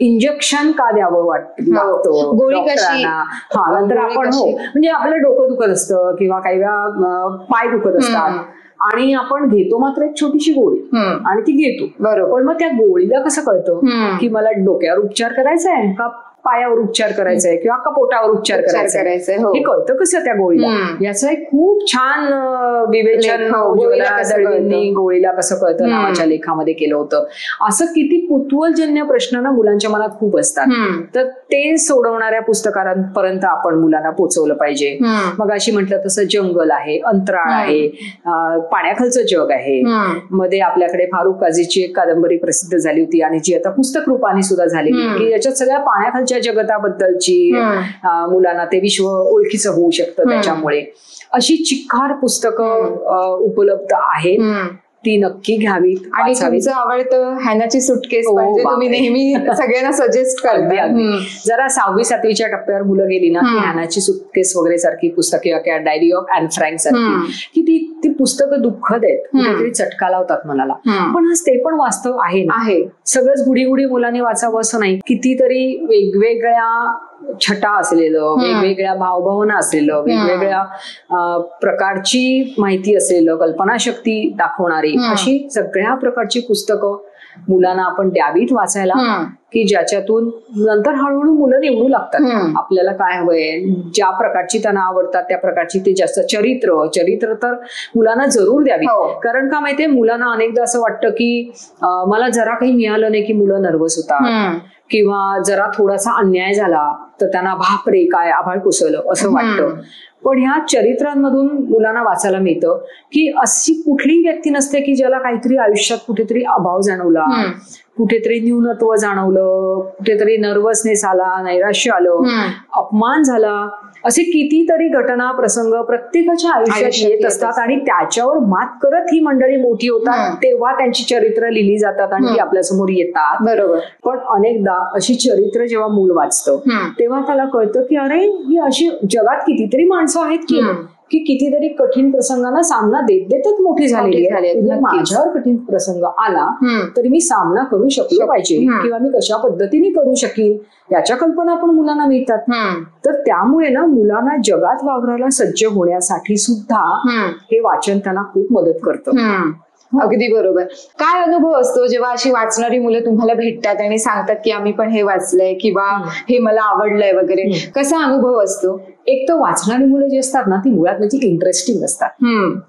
इंजेक्शन का द्यावं लागतं, गोळी कशी, नंतर आपण म्हणजे आपलं डोकं दुखत असतं किंवा काही वेळा पाय दुखत असतात आणि आपण घेतो मात्र एक छोटीशी गोळी आणि ती घेतो, बरोबर, पण मग त्या गोळीला कसं कळतं की मला डोक्यावर उपचार करायचा आहे का पायावर उपचार करायचा आहे किंवा का पोटावर उपचार करायचा आहे, हे कळतं कसं त्या गोळीला. याचं एक खूप छान विवेचन गोळीला कसं कळतं नावाच्या लेखामध्ये केलं होतं. असं किती कुतूहलजन्य प्रश्न ना मुलांच्या मनात खूप असतात, तर ते सोडवणाऱ्या पुस्तकांपर्यंत आपण मुलांना पोहोचवलं पाहिजे. मग अशी म्हटलं तसं जंगल आहे, अंतराळ आहे, पाण्याखालचं जग आहे. मध्ये आपल्याकडे फारुख काझीची एक कादंबरी प्रसिद्ध झाली होती आणि जी आता पुस्तक रूपाने सुद्धा झालेली, की याच्यात सगळ्या पाण्याखालच्या जगताबद्दलची मुलांना ते विश्व ओळखीचं होऊ शकतं. त्याच्यामुळे अशी चिक्कार पुस्तकं उपलब्ध आहेत. ती नक्की घ्यावीत. आणि तुमचं आवडतं हॅनाची सुटकेस म्हणजे तुम्ही नेहमी सगळ्यांना सजेस्ट करता. जरा 6वी-7वीच्या टप्प्यावर मुलं गेली ना, की हॅनाची सुटकेस वगैरे सारखी पुस्तके किंवा डायरी ऑफ ॲन फ्रँक सारखी, की ती पुस्तकं दुःखद आहेत, कुठेतरी चटका लावतात मनाला. पण ते पण वास्तव आहे ना. सगळंच गुढी गुढी मुलांनी वाचावं असं नाही. कितीतरी वेगवेगळ्या छटा असलेलं, वेगवेगळ्या भावभावना असलेलं, वेगवेगळ्या प्रकारची माहिती असलेलं, कल्पनाशक्ती दाखवणारी अशी सगळ्या प्रकारची पुस्तकं मुलांना आपण द्यावीत वाचायला, की ज्याच्यातून नंतर हळूहळू मुलं निवडू लागतात आपल्याला काय हवंय, ज्या प्रकारची त्यांना आवडतात त्या प्रकारची. ते जास्त चरित्र तर मुलांना जरूर द्यावी. कारण का माहितीये, मुलांना अनेकदा असं वाटतं की मला जरा काही मिळालं नाही की मुलं नर्वस होतात, किंवा जरा थोडासा अन्याय झाला तर त्यांना बापरे काय आभाळ कोसळलं असं वाटतं. पण ह्या चरित्रांमधून मुलांना वाचायला मिळतं की अशी कुठलीही व्यक्ती नसते की ज्याला काहीतरी आयुष्यात कुठेतरी अभाव जाणवला, कुठेतरी न्यूनत्व जाणवलं, कुठेतरी नर्वसनेस आला, नैराश्य आलं, अपमान झाला. असे कितीतरी घटना प्रसंग प्रत्येकाच्या आयुष्यात येत असतात आणि त्याच्यावर मात करत ही मंडळी मोठी होतात. तेव्हा त्यांची चरित्र लिहिली जातात आणि ती आपल्यासमोर येतात. बरोबर. पण अनेकदा अशी चरित्र जेव्हा मूल वाचतं तेव्हा त्याला कळतं की अरे ही अशी जगात कितीतरी माणसं आहेत की कितीतरी कठीण प्रसंगांना सामना देत देतच मोठी झालेली आहे. माझ्यावर कठीण प्रसंग आला तरी मी सामना करू शकलो पाहिजे, किंवा मी कशा पद्धतीने करू शकीन याच्या कल्पना पण मुलांना मिळतात. तर त्यामुळे ना मुलांना जगात वावरायला सज्ज होण्यासाठी सुद्धा हे वाचन त्यांना खूप मदत करतं. अगदी बरोबर. काय अनुभव असतो जेव्हा अशी वाचणारी मुलं तुम्हाला भेटतात आणि सांगतात की आम्ही पण हे वाचलंय किंवा हे मला आवडलंय वगैरे, कसा अनुभव असतो? एक तर वाचणारी मुलं जी असतात ना ती मुळात म्हणजे इंटरेस्टिंग असतात.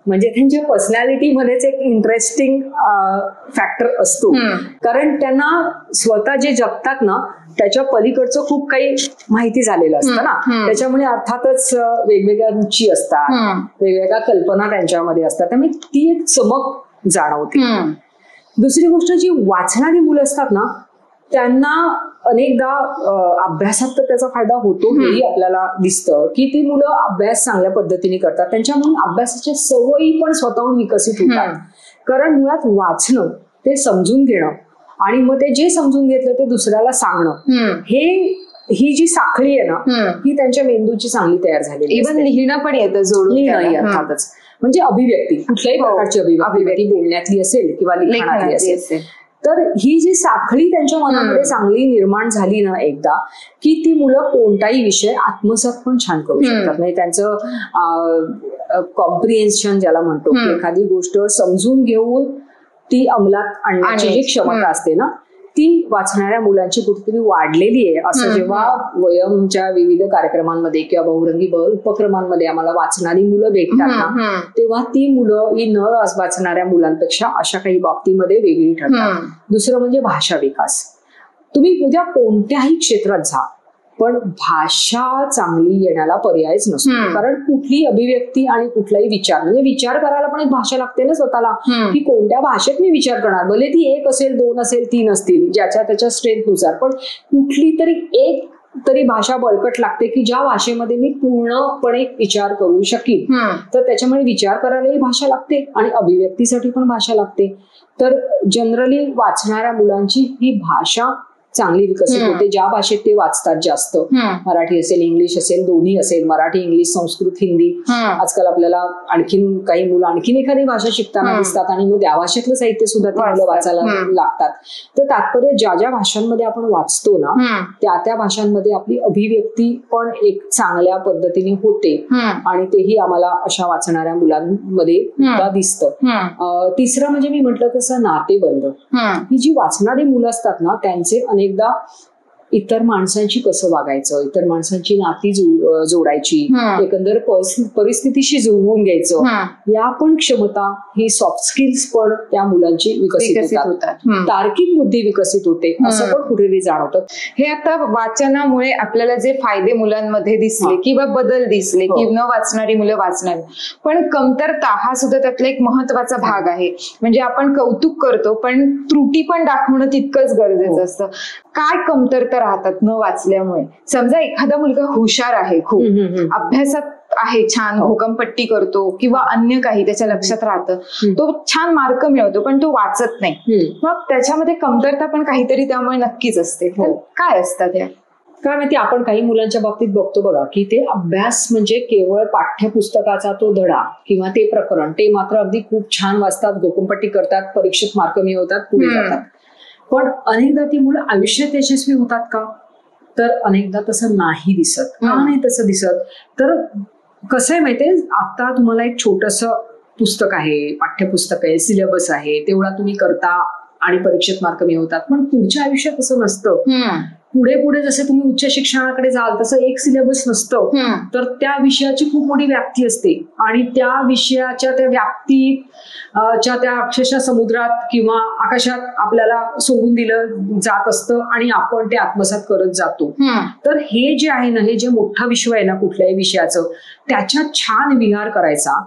म्हणजे त्यांच्या पर्सनॅलिटीमध्येच एक इंटरेस्टिंग फॅक्टर असतो. कारण त्यांना स्वतः जे जगतात ना त्याच्या पलीकडचं खूप काही माहिती झालेलं असतं ना. त्याच्यामुळे अर्थातच वेगवेगळ्या रुची असतात, वेगवेगळ्या कल्पना त्यांच्यामध्ये असतात. त्यामुळे ती एक चमक जाणवते. दुसरी गोष्ट, जी वाचणारी मुलं असतात ना त्यांना अनेकदा अभ्यासात तर त्याचा फायदा होतो हेही आपल्याला दिसतं, की ती मुलं अभ्यास चांगल्या पद्धतीने करतात. त्यांच्यामुळे अभ्यासाच्या सवयी पण स्वतःहून विकसित होतात. कारण मुळात वाचणं ते समजून घेणं आणि मग ते जे समजून घेतलं ते दुसऱ्याला सांगणं, ही जी साखळी आहे ना ही त्यांच्या मेंदूची चांगली तयार झालेली. इव्हन लिहिणं पण येतं जोडून. अर्थातच. म्हणजे अभिव्यक्ती, कुठल्याही प्रकारची अभिव्यक्ती बोलण्यातली असेल किंवा लिखाणातली असेल, तर ही जी साखळी त्यांच्या मनामध्ये चांगली निर्माण झाली ना एकदा, की ती मुलं कोणताही विषय आत्मसात पण छान करू शकतात. म्हणजे त्यांचं कॉम्प्रिहेन्शन ज्याला म्हणतो, एखादी गोष्ट समजून घेऊन ती अंमलात आणण्याची जी क्षमता असते ना ती वाचणाऱ्या मुलांची कुठेतरी वाढलेली आहे. असं जेव्हा वयमच्या विविध कार्यक्रमांमध्ये किंवा बहुरंगी उपक्रमांमध्ये आम्हाला वाचणारी मुलं भेटतात ना तेव्हा ती मुलं ही न वाचणाऱ्या मुलांपेक्षा अशा काही बाबतीमध्ये वेगळी ठरतात. दुसरं म्हणजे भाषा विकास. तुम्ही उद्या कोणत्याही क्षेत्रात जा पण भाषा चांगली येण्याला पर्यायच नसतो. कारण कुठली अभिव्यक्ती आणि कुठलाही विचार, म्हणजे विचार करायला पण एक भाषा लागते ना स्वतःला, की कोणत्या भाषेत मी विचार करणार. भले ती 1 असेल, 2 असेल, 3 असतील, ज्याच्या त्याच्या स्ट्रेंथनुसार, पण कुठली तरी एक तरी भाषा बळकट लागते की ज्या भाषेमध्ये मी पूर्णपणे विचार करू शकीन. तर त्याच्यामुळे विचार करायलाही भाषा लागते आणि अभिव्यक्तीसाठी पण भाषा लागते. तर जनरली वाचणाऱ्या मुलांची ही भाषा चांगली विकसित होते ज्या भाषेत ते वाचतात जास्त. मराठी असेल, इंग्लिश असेल, दोन्ही असेल, मराठी, इंग्लिश, संस्कृत, हिंदी. आजकाल आपल्याला आणखीन काही मुलं आणखीन एखादी भाषा शिकताना दिसतात आणि मग त्या भाषेतलं साहित्य सुद्धा ते मुलं वाचायला लागतात. तर तात्पर्य ज्या ज्या भाषांमध्ये आपण वाचतो ना त्या भाषांमध्ये आपली अभिव्यक्ती पण एक चांगल्या पद्धतीने होते आणि तेही आम्हाला अशा वाचणाऱ्या मुलांमध्ये दिसतं. तिसरं म्हणजे मी म्हटलं तसं नातेबंध. ही जी वाचणारी मुलं असतात ना त्यांचे अनेकदा इतर माणसांशी कसं वागायचं, इतर माणसांची नाती जोडायची, एकंदर परिस्थितीशी जुळवून घ्यायचं, या पण क्षमता ही सॉफ्ट स्किल्स पण त्या मुलांची विकसित होतात. तार्किक बुद्धी विकसित होते असं पण कुठेतरी जाणवतं. हे आता वाचनामुळे आपल्याला जे फायदे मुलांमध्ये दिसले किंवा बदल दिसले की न वाचणारी मुलं वाचणारी, पण कमतरता हा सुद्धा त्यातला एक महत्वाचा भाग आहे. म्हणजे आपण कौतुक करतो पण त्रुटी पण दाखवणं तितकंच गरजेचं असतं. काय कमतरता राहतात न वाचल्यामुळे? समजा एखादा मुलगा हुशार आहे, खूप अभ्यासात आहे छान, घोकंपट्टी करतो किंवा अन्य काही त्याच्या लक्षात राहतं, तो छान मार्क मिळवतो पण तो वाचत नाही, मग त्याच्यामध्ये कमतरता पण काहीतरी त्यामुळे नक्कीच असते. तर काय असतात त्या? काय माहिती, आपण काही मुलांच्या बाबतीत बघतो बघा की ते अभ्यास म्हणजे केवळ पाठ्यपुस्तकाचा तो धडा किंवा ते प्रकरण ते मात्र अगदी खूप छान वाचतात, घोकंपट्टी करतात, परीक्षेत मार्क मिळवतात, पुढे जातात. पण अनेकदा ती मुलं आयुष्यात यशस्वी होतात का? तर अनेकदा तसं नाही दिसत. का नाही तसं दिसत? तर कसं आहे माहितीये, आता तुम्हाला एक छोटंसं पुस्तक आहे, पाठ्यपुस्तक आहे, सिलेबस आहे, तेवढा तुम्ही करता आणि परीक्षेत मार्क मिळवतात. पण पुढच्या आयुष्यात असं नसतं. पुढे पुढे जसे तुम्ही उच्च शिक्षणाकडे जाल तसं एक सिलेबस नसतं, तर त्या विषयाची खूप मोठी व्याप्ती असते आणि त्या विषयाच्या त्या व्याप्तीच्या त्या अक्षरशः समुद्रात किंवा आकाशात आपल्याला सोडून दिलं जात असतं आणि आपण ते आत्मसात करत जातो. तर हे जे आहे ना, हे जे मोठं विश्व आहे ना कुठल्याही विषयाचं, त्याच्यात छान विहार करायचा.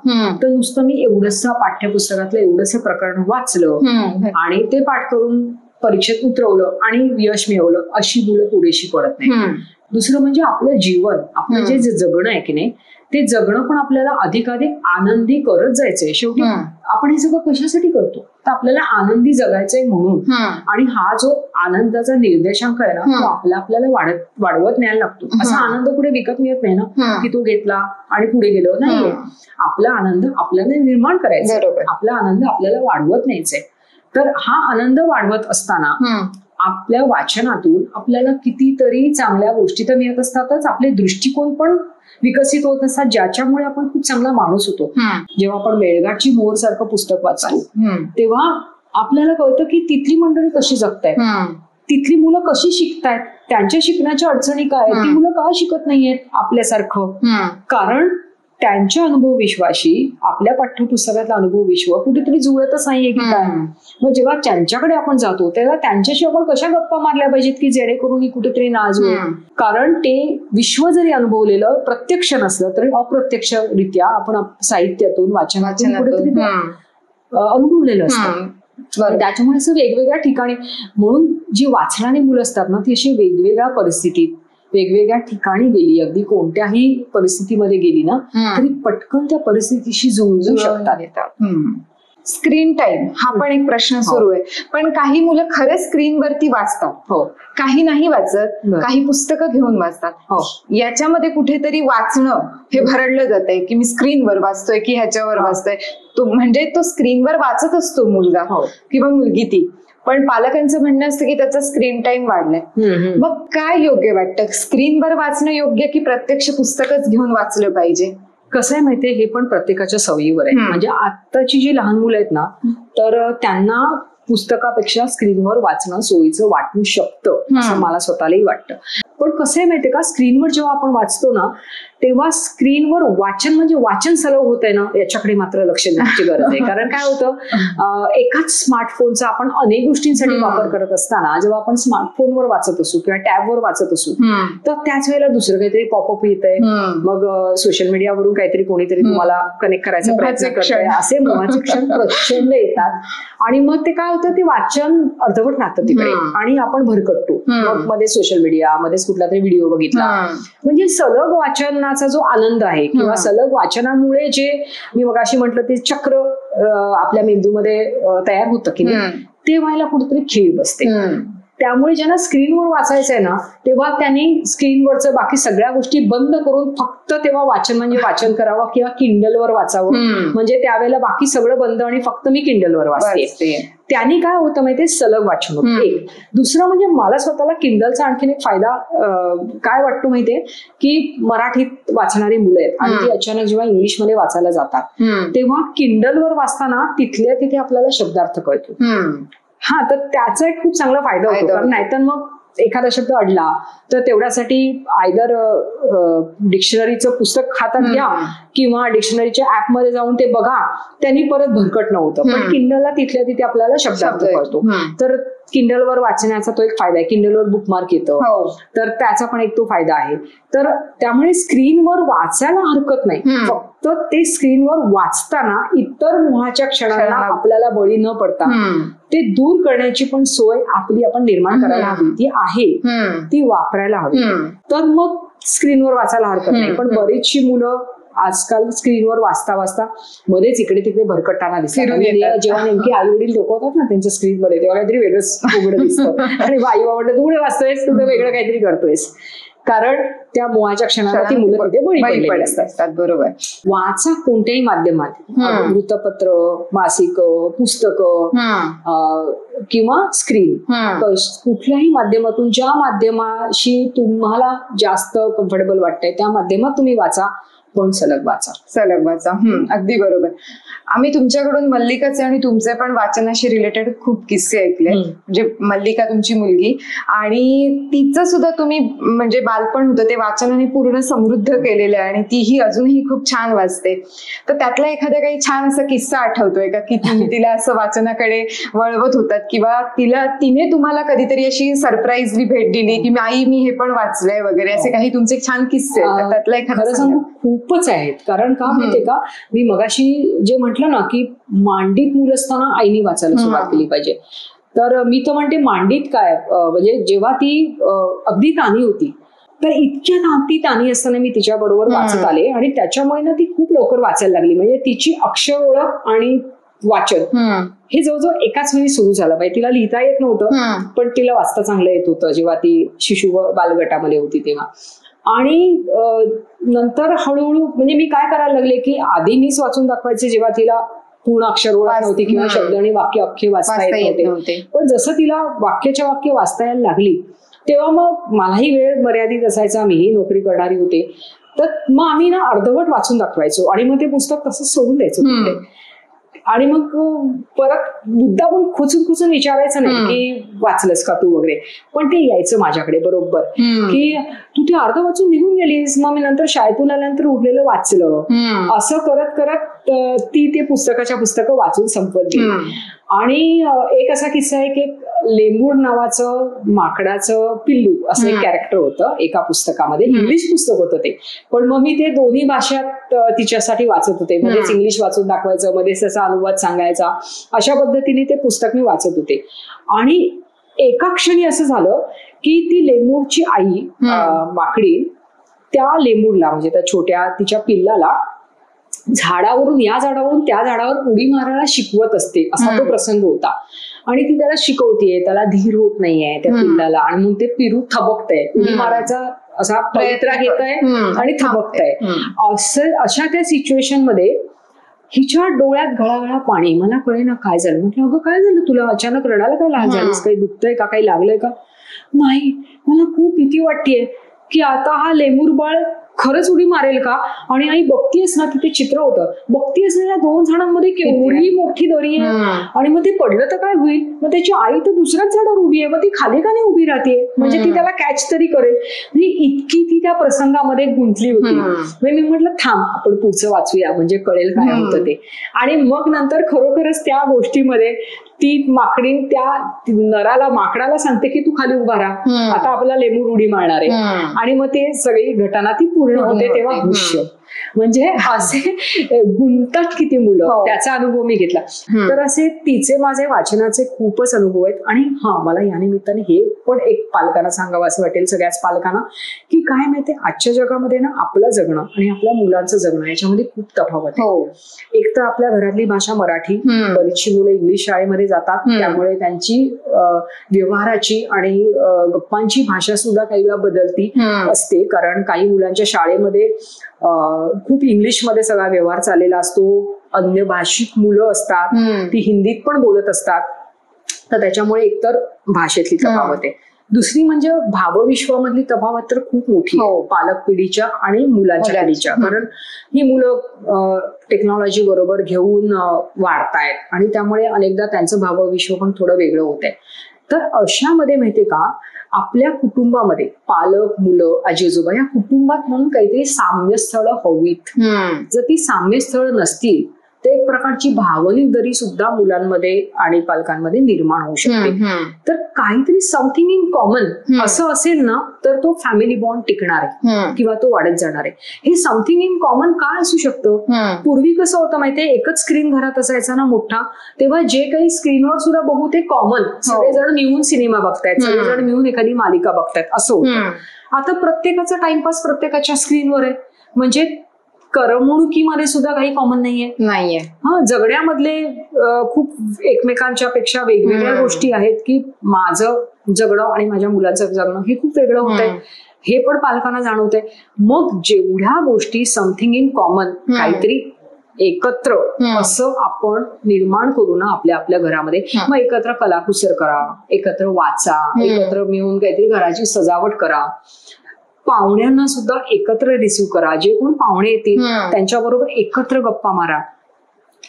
तर नुसतं मी एवढंसं पाठ्यपुस्तकातलं एवढंसं प्रकरण वाचलं आणि ते पाठ करून परीक्षेत उतरवलं आणि यश मिळवलं, अशी मुलं पुरेशी पडत नाही. दुसरं म्हणजे आपलं जीवन, आपलं जे जगणं आहे की नाही, ते जगणं पण आपल्याला अधिकाधिक आनंदी करत जायचंय. शेवटी आपण हे सगळं कशासाठी करतो? तर आपल्याला आनंदी जगायचंय म्हणून. आणि हा जो आनंदाचा निर्देशांक आहे ना, तो आपल्याला वाढवत न्यायला लागतो. असा आनंद पुढे विकत मिळत नाही ना, की तो घेतला आणि पुढे गेलो. नाही, आपला आनंद आपल्याला निर्माण करायचा, आपला आनंद आपल्याला वाढवत न्यायचाय. तर हा आनंद वाढवत असताना आपल्या वाचनातून आपल्याला कितीतरी चांगल्या गोष्टी तर मिळत असतातच, आपले दृष्टिकोन पण विकसित होत असतात, ज्याच्यामुळे आपण खूप चांगला माणूस होतो. जेव्हा आपण मेळघाटची मोर सारखं पुस्तक वाचतो तेव्हा आपल्याला कळतं की तिथली मंडळी कशी जगतायत, तिथली मुलं कशी शिकतायत, त्यांच्या शिकण्याच्या अडचणी काय, ती मुलं का शिकत नाहीयेत आपल्यासारखं. कारण त्यांच्या अनुभव विश्वाशी आपल्या पाठ्यपुस्तकातला अनुभव विश्व कुठेतरी जुळतच नाहीये की काय. मग जेव्हा त्यांच्याकडे आपण जातो तेव्हा त्यांच्याशी आपण कशा गप्पा मारल्या पाहिजेत की जेणेकरून ही कुठेतरी नाज होईल. कारण ते विश्व जरी अनुभवलेलं प्रत्यक्ष नसलं तरी अप्रत्यक्षरित्या आपण साहित्यातून वाचनातून कुठेतरी अनुभवलेलं असतं. त्याच्यामुळे असं वेगवेगळ्या ठिकाणी, म्हणून जी वाचणारी मुलं असतात ना, ती अशी वेगवेगळ्या परिस्थितीत वेगवेगळ्या ठिकाणी गेली, अगदी कोणत्याही परिस्थितीमध्ये गेली ना तरी पटकन त्या परिस्थितीशी जुळू शकतात. स्क्रीन टाइम हा पण एक प्रश्न सुरू आहे. पण काही मुलं खरंच स्क्रीनवरती वाचतात, काही नाही वाचत, काही पुस्तकं घेऊन वाचतात. याच्यामध्ये कुठेतरी वाचणं हे भरडलं जात आहे की मी स्क्रीनवर वाचतोय की ह्याच्यावर वाचतोय. तो म्हणजे तो स्क्रीनवर वाचत असतो मुलगा किंवा मुलगी ती, पण पालकांचं म्हणणं असतं की त्याचा स्क्रीन टाइम वाढलाय. मग काय योग्य वाटतं, स्क्रीनवर वाचणं योग्य की प्रत्यक्ष पुस्तकच घेऊन वाचलं पाहिजे? कसं आहे माहितीये, हे पण प्रत्येकाच्या सवयीवर आहे. म्हणजे आत्ताची जी लहान मुलं आहेत ना, तर त्यांना पुस्तकापेक्षा स्क्रीनवर वाचणं सोयीचं वाटू शकतं असं मला स्वतःलाही वाटतं. पण कसं आहे माहितीये का, स्क्रीनवर जेव्हा आपण वाचतो ना तेव्हा स्क्रीनवर वाचन म्हणजे वाचन सलग होत आहे ना, याच्याकडे मात्र लक्ष देण्याची गरज आहे. कारण काय होतं, एकाच स्मार्टफोनचा आपण अनेक गोष्टींसाठी वापर करत असताना जेव्हा आपण स्मार्टफोनवर वाचत असू किंवा टॅबवर वाचत असू तर त्याच वेळेला दुसरं काहीतरी पॉपअप येतंय, मग सोशल मीडियावरून काहीतरी कोणीतरी तुम्हाला कनेक्ट करायचा प्रयत्न करतंय, असे मोहाचे क्षण प्रचंड येतात. आणि मग ते काय होतं, ते वाचन अर्धवट राहतं तिकडे आणि आपण भरकटतो. मग मध्ये सोशल मीडिया, मध्येच कुठला तरी व्हिडिओ बघितला. म्हणजे सलग वाचनाचा जो आनंद आहे किंवा सलग वाचनामुळे जे मी मगाशी म्हटलं ते चक्र आपल्या मेंदूमध्ये तयार होतं की नाही, ते व्हायला कुठेतरी खीळ बसते. त्यामुळे ज्यांना स्क्रीनवर वाचायचंय ना तेव्हा त्यांनी स्क्रीनवरचं बाकी सगळ्या गोष्टी बंद करून फक्त तेव्हा वाचन म्हणजे वाचन करावं किंवा किंडलवर वाचावं. म्हणजे त्यावेळेला बाकी सगळं बंद आणि फक्त मी किंडलवर वाचते. त्यांनी काय होतं माहितीये, सलग वाचन होतं. एक दुसरं म्हणजे मला स्वतःला किंडलचा आणखीन एक फायदा काय वाटतो माहितीये, की मराठीत वाचणारी मुलं आहेत आणि ती अचानक जेव्हा इंग्लिशमध्ये वाचायला जातात तेव्हा किंडलवर वाचताना तिथल्या तिथे आपल्याला शब्दार्थ कळतो. तर त्याचा एक खूप चांगला फायदा होतो. कारण नाहीतर मग एखादा शब्द अडला तर तेवढ्यासाठी आयदर डिक्शनरीचं पुस्तक हातात घ्या किंवा डिक्शनरीच्या ऍपमध्ये जाऊन ते बघा, त्यांनी परत भरकटणं होतं. पण किंडलला तिथल्या तिथे आपल्याला शब्दार्थ कळतो. तर किंडलवर वाचण्याचा तो एक फायदा आहे. किंडलवर बुकमार्क येतं, तर त्याचा पण एक तो फायदा आहे. तर त्यामुळे स्क्रीनवर वाचायला हरकत नाही, फक्त ते स्क्रीनवर वाचताना इतर मोहाच्या क्षणांना आपल्याला बळी न पडता ते दूर करण्याची पण सोय आपण निर्माण करायला हवी. ती आहे, ती वापरायला हवी. तर मग स्क्रीनवर वाचायला हरकत नाही. पण बरीचशी मुलं आजकाल स्क्रीनवर वाचता वाचता मध्येच इकडे तिकडे भरकटताना दिसतात. जेव्हा नेमके आई वडील लोक होतात ना त्यांच्या स्क्रीनमध्ये, तेव्हा काहीतरी वेगळंच उघडं दिसतं आणि आई बाबा तू कुठे वाचतोयस, तू वेगळं काहीतरी करतोयस. कारण त्या मोहाच्या क्षणाला ती मुलं तिथे बळी पडलेली असतात. बरोबर. वाचा कोणत्याही माध्यमात, वृत्तपत्र, मासिक, पुस्तकं किंवा स्क्रीन, कुठल्याही माध्यमातून ज्या माध्यमाशी तुम्हाला जास्त कम्फर्टेबल वाटतंय त्या माध्यमात तुम्ही वाचा, पण सलग वाचा. अगदी बरोबर. आम्ही तुमच्याकडून मल्लिकाचे आणि तुमचे पण वाचनाशी रिलेटेड खूप किस्से ऐकले. म्हणजे मल्लिका तुमची मुलगी, आणि तिचं सुद्धा तुम्ही म्हणजे बालपण होतं ते वाचनाने पूर्ण समृद्ध केलेलं आहे आणि तीही अजूनही खूप छान वाचते. तर त्यातला एखादा काही छान असा किस्सा आठवतोय का की तुम्ही तिला असं वाचनाकडे वळवत होतात, किंवा तिने तुम्हाला कधीतरी अशी सरप्राईजली भेट दिली की आई मी हे पण वाचलंय वगैरे, असे काही तुमचे छान किस्से? त्यातला एखादा सांगू? खूपच आहेत. कारण का माहितीये का, मी मगाशी जे म्हटलं ना की मांडीत मूल असताना आईने वाचायला सुरुवात केली पाहिजे, तर मी तर म्हणते मांडीत काय, म्हणजे जेव्हा ती अगदी तानी होती तर इतक्या तानी असताना मी तिच्या बरोबर वाचत आले आणि त्याच्यामुळे ना ती खूप लवकर वाचायला लागली. म्हणजे तिची अक्षर ओळख आणि वाचन हे जवळजवळ एकाच वेळी सुरू झालं पाहिजे. तिला लिहिता येत नव्हतं पण तिला वाचता चांगलं येत होतं जेव्हा ती शिशु बालगटामध्ये होती तेव्हा. आणि नंतर हळूहळू म्हणजे मी काय करायला लागले की आधी मीच वाचून दाखवायचे जेव्हा तिला पूर्ण अक्षर ओळख नव्हती किंवा शब्द आणि वाक्य अख्खे वाचता येत नव्हते. पण जसं तिला वाक्याच्या वाक्य वाचता यायला लागली तेव्हा मग मलाही वेळ मर्यादित असायचा, मीही नोकरी करणारी होते, तर मग आम्ही ना अर्धवट वाचून दाखवायचो आणि मग ते पुस्तक तसंच सोडून द्यायचो. आणि मग परत मुद्दा पण खुचून विचारायचं नाही की वाचलंस का तू वगैरे, पण ते यायचं माझ्याकडे बरोबर की तू ते अर्ध वाचून निघून गेलीस, मग मी नंतर शाळेतून आल्यानंतर उरलेलं वाचलं. असं करत करत ती ते पुस्तकं वाचून संपवली. आणि एक असा किस्सा आहे की लेंबूड नावाचं माकडाचं पिल्लू असं एक कॅरेक्टर होतं एका पुस्तकामध्ये. इंग्लिश पुस्तक होतं ते, पण मग मी ते दोन्ही भाषात तिच्यासाठी वाचत होते. मध्येच इंग्लिश वाचून दाखवायचं, मध्येच त्याचा अनुवाद सांगायचा, अशा पद्धतीने ते पुस्तक मी वाचत होते. आणि एका क्षणी असं झालं की ती लेंबूडची आई माकडी त्या लेंबूडला म्हणजे त्या छोट्या तिच्या पिल्लाला या झाडावरून त्या झाडावर उडी मारायला शिकवत असते, असा तो प्रसंग होता. आणि ती त्याला शिकवतीये, त्याला धीर होत नाहीये त्या पिल्लाला, आणि म्हणून ते पिरू थबकतंय, उडी मारायचा असा प्रयत्न घेत आहे आणि थबकतंय. अशा त्या सिच्युएशन मध्ये हिच्या डोळ्यात घळाघळा पाणी. मला कळेना काय झालं. म्हटलं अगं काय झालं तुला, अचानक रडायला काय लहान झालीस, काही दुखतंय का, काही लागलंय का? नाही, मला खूप भीती वाटतेय की आता हा लेमूर बाळ खरंच उडी मारेल का. आणि आई बघतीयस ना, तिथे चित्र होतं, बघतीयस ना या दोन झाडांमध्ये केवढी मोठी दरी आहे, आणि मग ते पडलं तर काय होईल. मग त्याची आई तर दुसऱ्याच झाडावर उभी आहे, मग ती खाली का नाही उभी राहते, म्हणजे ती त्याला कॅच तरी करेल. म्हणजे इतकी ती त्या प्रसंगामध्ये गुंतली होती. मी म्हटलं थांब आपण पुढचं वाचूया, म्हणजे कळेल काय होतं ते. आणि मग नंतर खरोखरच त्या गोष्टीमध्ये ती माकडी त्या माकडाला सांगते की तू खाली उभा राहा, आता आपला लेमूर उडी मारणार आहे. आणि मग ते सगळी घटना ती पूर्ण होते तेव्हा दृश्य. म्हणजे असे गुंततात किती मुलं, त्याचा अनुभव मी घेतला. तर असे तिचे माझे वाचनाचे खूपच अनुभव आहेत. आणि मला या निमित्ताने हे पण एक पालकांना सांगावं असं वाटेल, सगळ्याच पालकांना, की काय माहितीये आजच्या जगामध्ये ना आपलं जगणं आणि आपल्या मुलांचं जगणं याच्यामध्ये खूप तफावत आहे. एक तर आपल्या घरातली भाषा मराठी, बरीचशी मुलं इंग्लिश शाळेमध्ये जातात, त्यामुळे त्यांची व्यवहाराची आणि गप्पांची भाषा सुद्धा काही वेळा बदलती असते. कारण काही मुलांच्या शाळेमध्ये खूप इंग्लिशमध्ये सगळा व्यवहार चाललेला असतो, अन्य भाषिक मुलं असतात, ती हिंदीत पण बोलत असतात, तर त्याच्यामुळे एकतर भाषेतली तफावत आहे. दुसरी म्हणजे भावविश्वामधली तफावत तर खूप मोठी आहे पालक पिढीच्या आणि मुलांच्या पिढीच्या. कारण ही मुलं टेक्नॉलॉजी बरोबर घेऊन वाढतायत आणि त्यामुळे अनेकदा त्यांचं भावविश्व पण थोडं वेगळं होत आहे. तर अशामध्ये माहितीये का, आपल्या कुटुंबामध्ये पालक, मुलं, आजी आजोबा या कुटुंबात म्हणून काहीतरी साम्यस्थळं हवीत. जर ती साम्यस्थळं नसतील तर एक प्रकारची भावनिक दरी सुद्धा मुलांमध्ये आणि पालकांमध्ये निर्माण होऊ शकते. तर काहीतरी समथिंग इन कॉमन असं असेल ना तर तो फॅमिली बॉन्ड टिकणार आहे किंवा तो वाढत जाणार आहे. हे समथिंग इन कॉमन काय असू शकतं? पूर्वी कसं होतं माहितीये, एकच स्क्रीन घरात असायचा ना मोठा, तेव्हा जे काही स्क्रीनवर सुद्धा बघू ते कॉमन, सगळेजण मिळून सिनेमा बघतायत, सगळेजण मिळून एखादी मालिका बघतायत, असं होतं. आता प्रत्येकाचा टाइमपास प्रत्येकाच्या स्क्रीनवर आहे. म्हणजे करमणुकीमध्ये सुद्धा काही कॉमन नाहीये. हा, जगण्यामधले खूप एकमेकांच्या पेक्षा वेगवेगळ्या गोष्टी आहेत की माझं जगणं आणि माझ्या मुलाचं जगणं हे खूप वेगळं होत आहे, हे पण पालकांना जाणवतंय. मग जेवढ्या गोष्टी समथिंग इन कॉमन, काहीतरी एकत्र असं आपण निर्माण करू ना आपल्या आपल्या घरामध्ये. मग एकत्र कलाकुसर करा, एकत्र वाचा, एकत्र मिळून काहीतरी घराची सजावट करा, पाहुण्यांना सुद्धा एकत्र रिसीव्ह करा, जे कोण पाहुणे येतील त्यांच्याबरोबर एकत्र गप्पा मारा.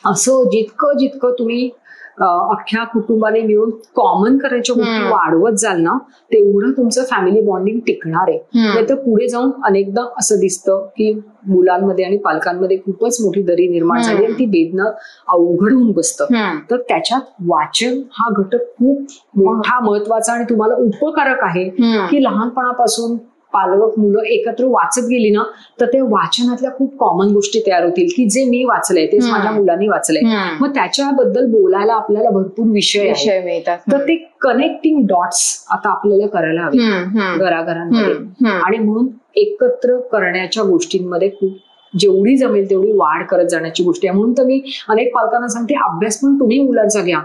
असं जितकं जितकं तुम्ही अख्ख्या कुटुंबाने मिळून कॉमन करायच्या गोष्टी वाढवत जाल ना, तेवढं तुमचं फॅमिली बॉन्डिंग टिकणार आहे. नाहीतर पुढे जाऊन अनेकदा असं दिसतं की मुलांमध्ये आणि पालकांमध्ये खूपच मोठी दरी निर्माण झाली आणि ती बेदणं अवघड होऊन बसतं. तर त्याच्यात वाचन हा घटक खूप मोठा महत्वाचा आणि तुम्हाला उपकारक आहे की लहानपणापासून पालक मुलं एकत्र वाचत गेली ना तर त्या वाचनातल्या खूप कॉमन गोष्टी तयार होतील की जे मी वाचलंय तेच माझ्या मुलांनी वाचलंय. मग त्याच्याबद्दल बोलायला आपल्याला भरपूर विषय मिळतात. तर ते कनेक्टिंग डॉट्स आता आपल्याला करायला हवे घराघरांमध्ये. आणि म्हणून एकत्र करण्याच्या गोष्टींमध्ये खूप जेवढी जमेल तेवढी वाढ करत जाण्याची गोष्टी आहे. म्हणून तर मी अनेक पालकांना सांगते, अभ्यास पण तुम्ही मुलांचा घ्या,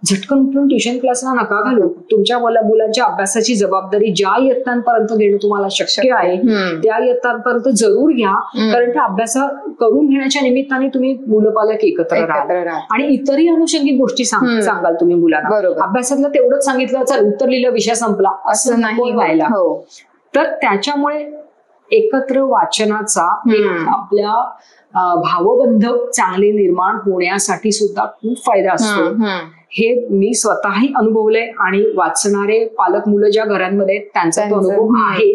झटकन उठून ट्युशन क्लासला नका घालू. तुमच्या मुलांच्या अभ्यासाची जबाबदारी ज्या इयत्तांपर्यंत घेणं तुम्हाला शक्य आहे त्या इयत्तांपर्यंत जरूर घ्या. कारण त्या अभ्यास करून घेण्याच्या निमित्ताने तुम्ही मुलं पालक एकत्र राहा आणि इतरही अनुषंगिक गोष्टी सांगाल तुम्ही मुलांना. अभ्यासातलं तेवढंच सांगितलं चल उत्तर लिहिलं विषय संपला असं नाही व्हायला. तर त्याच्यामुळे एकत्र वाचनाचा आपल्या भावबंध चांगले निर्माण होण्यासाठी सुद्धा खूप फायदा असतो. हे मी स्वतःही अनुभवलंय आणि वाचणारे पालक मुलं ज्या घरांमध्ये त्यांचा तो अनुभव आहे,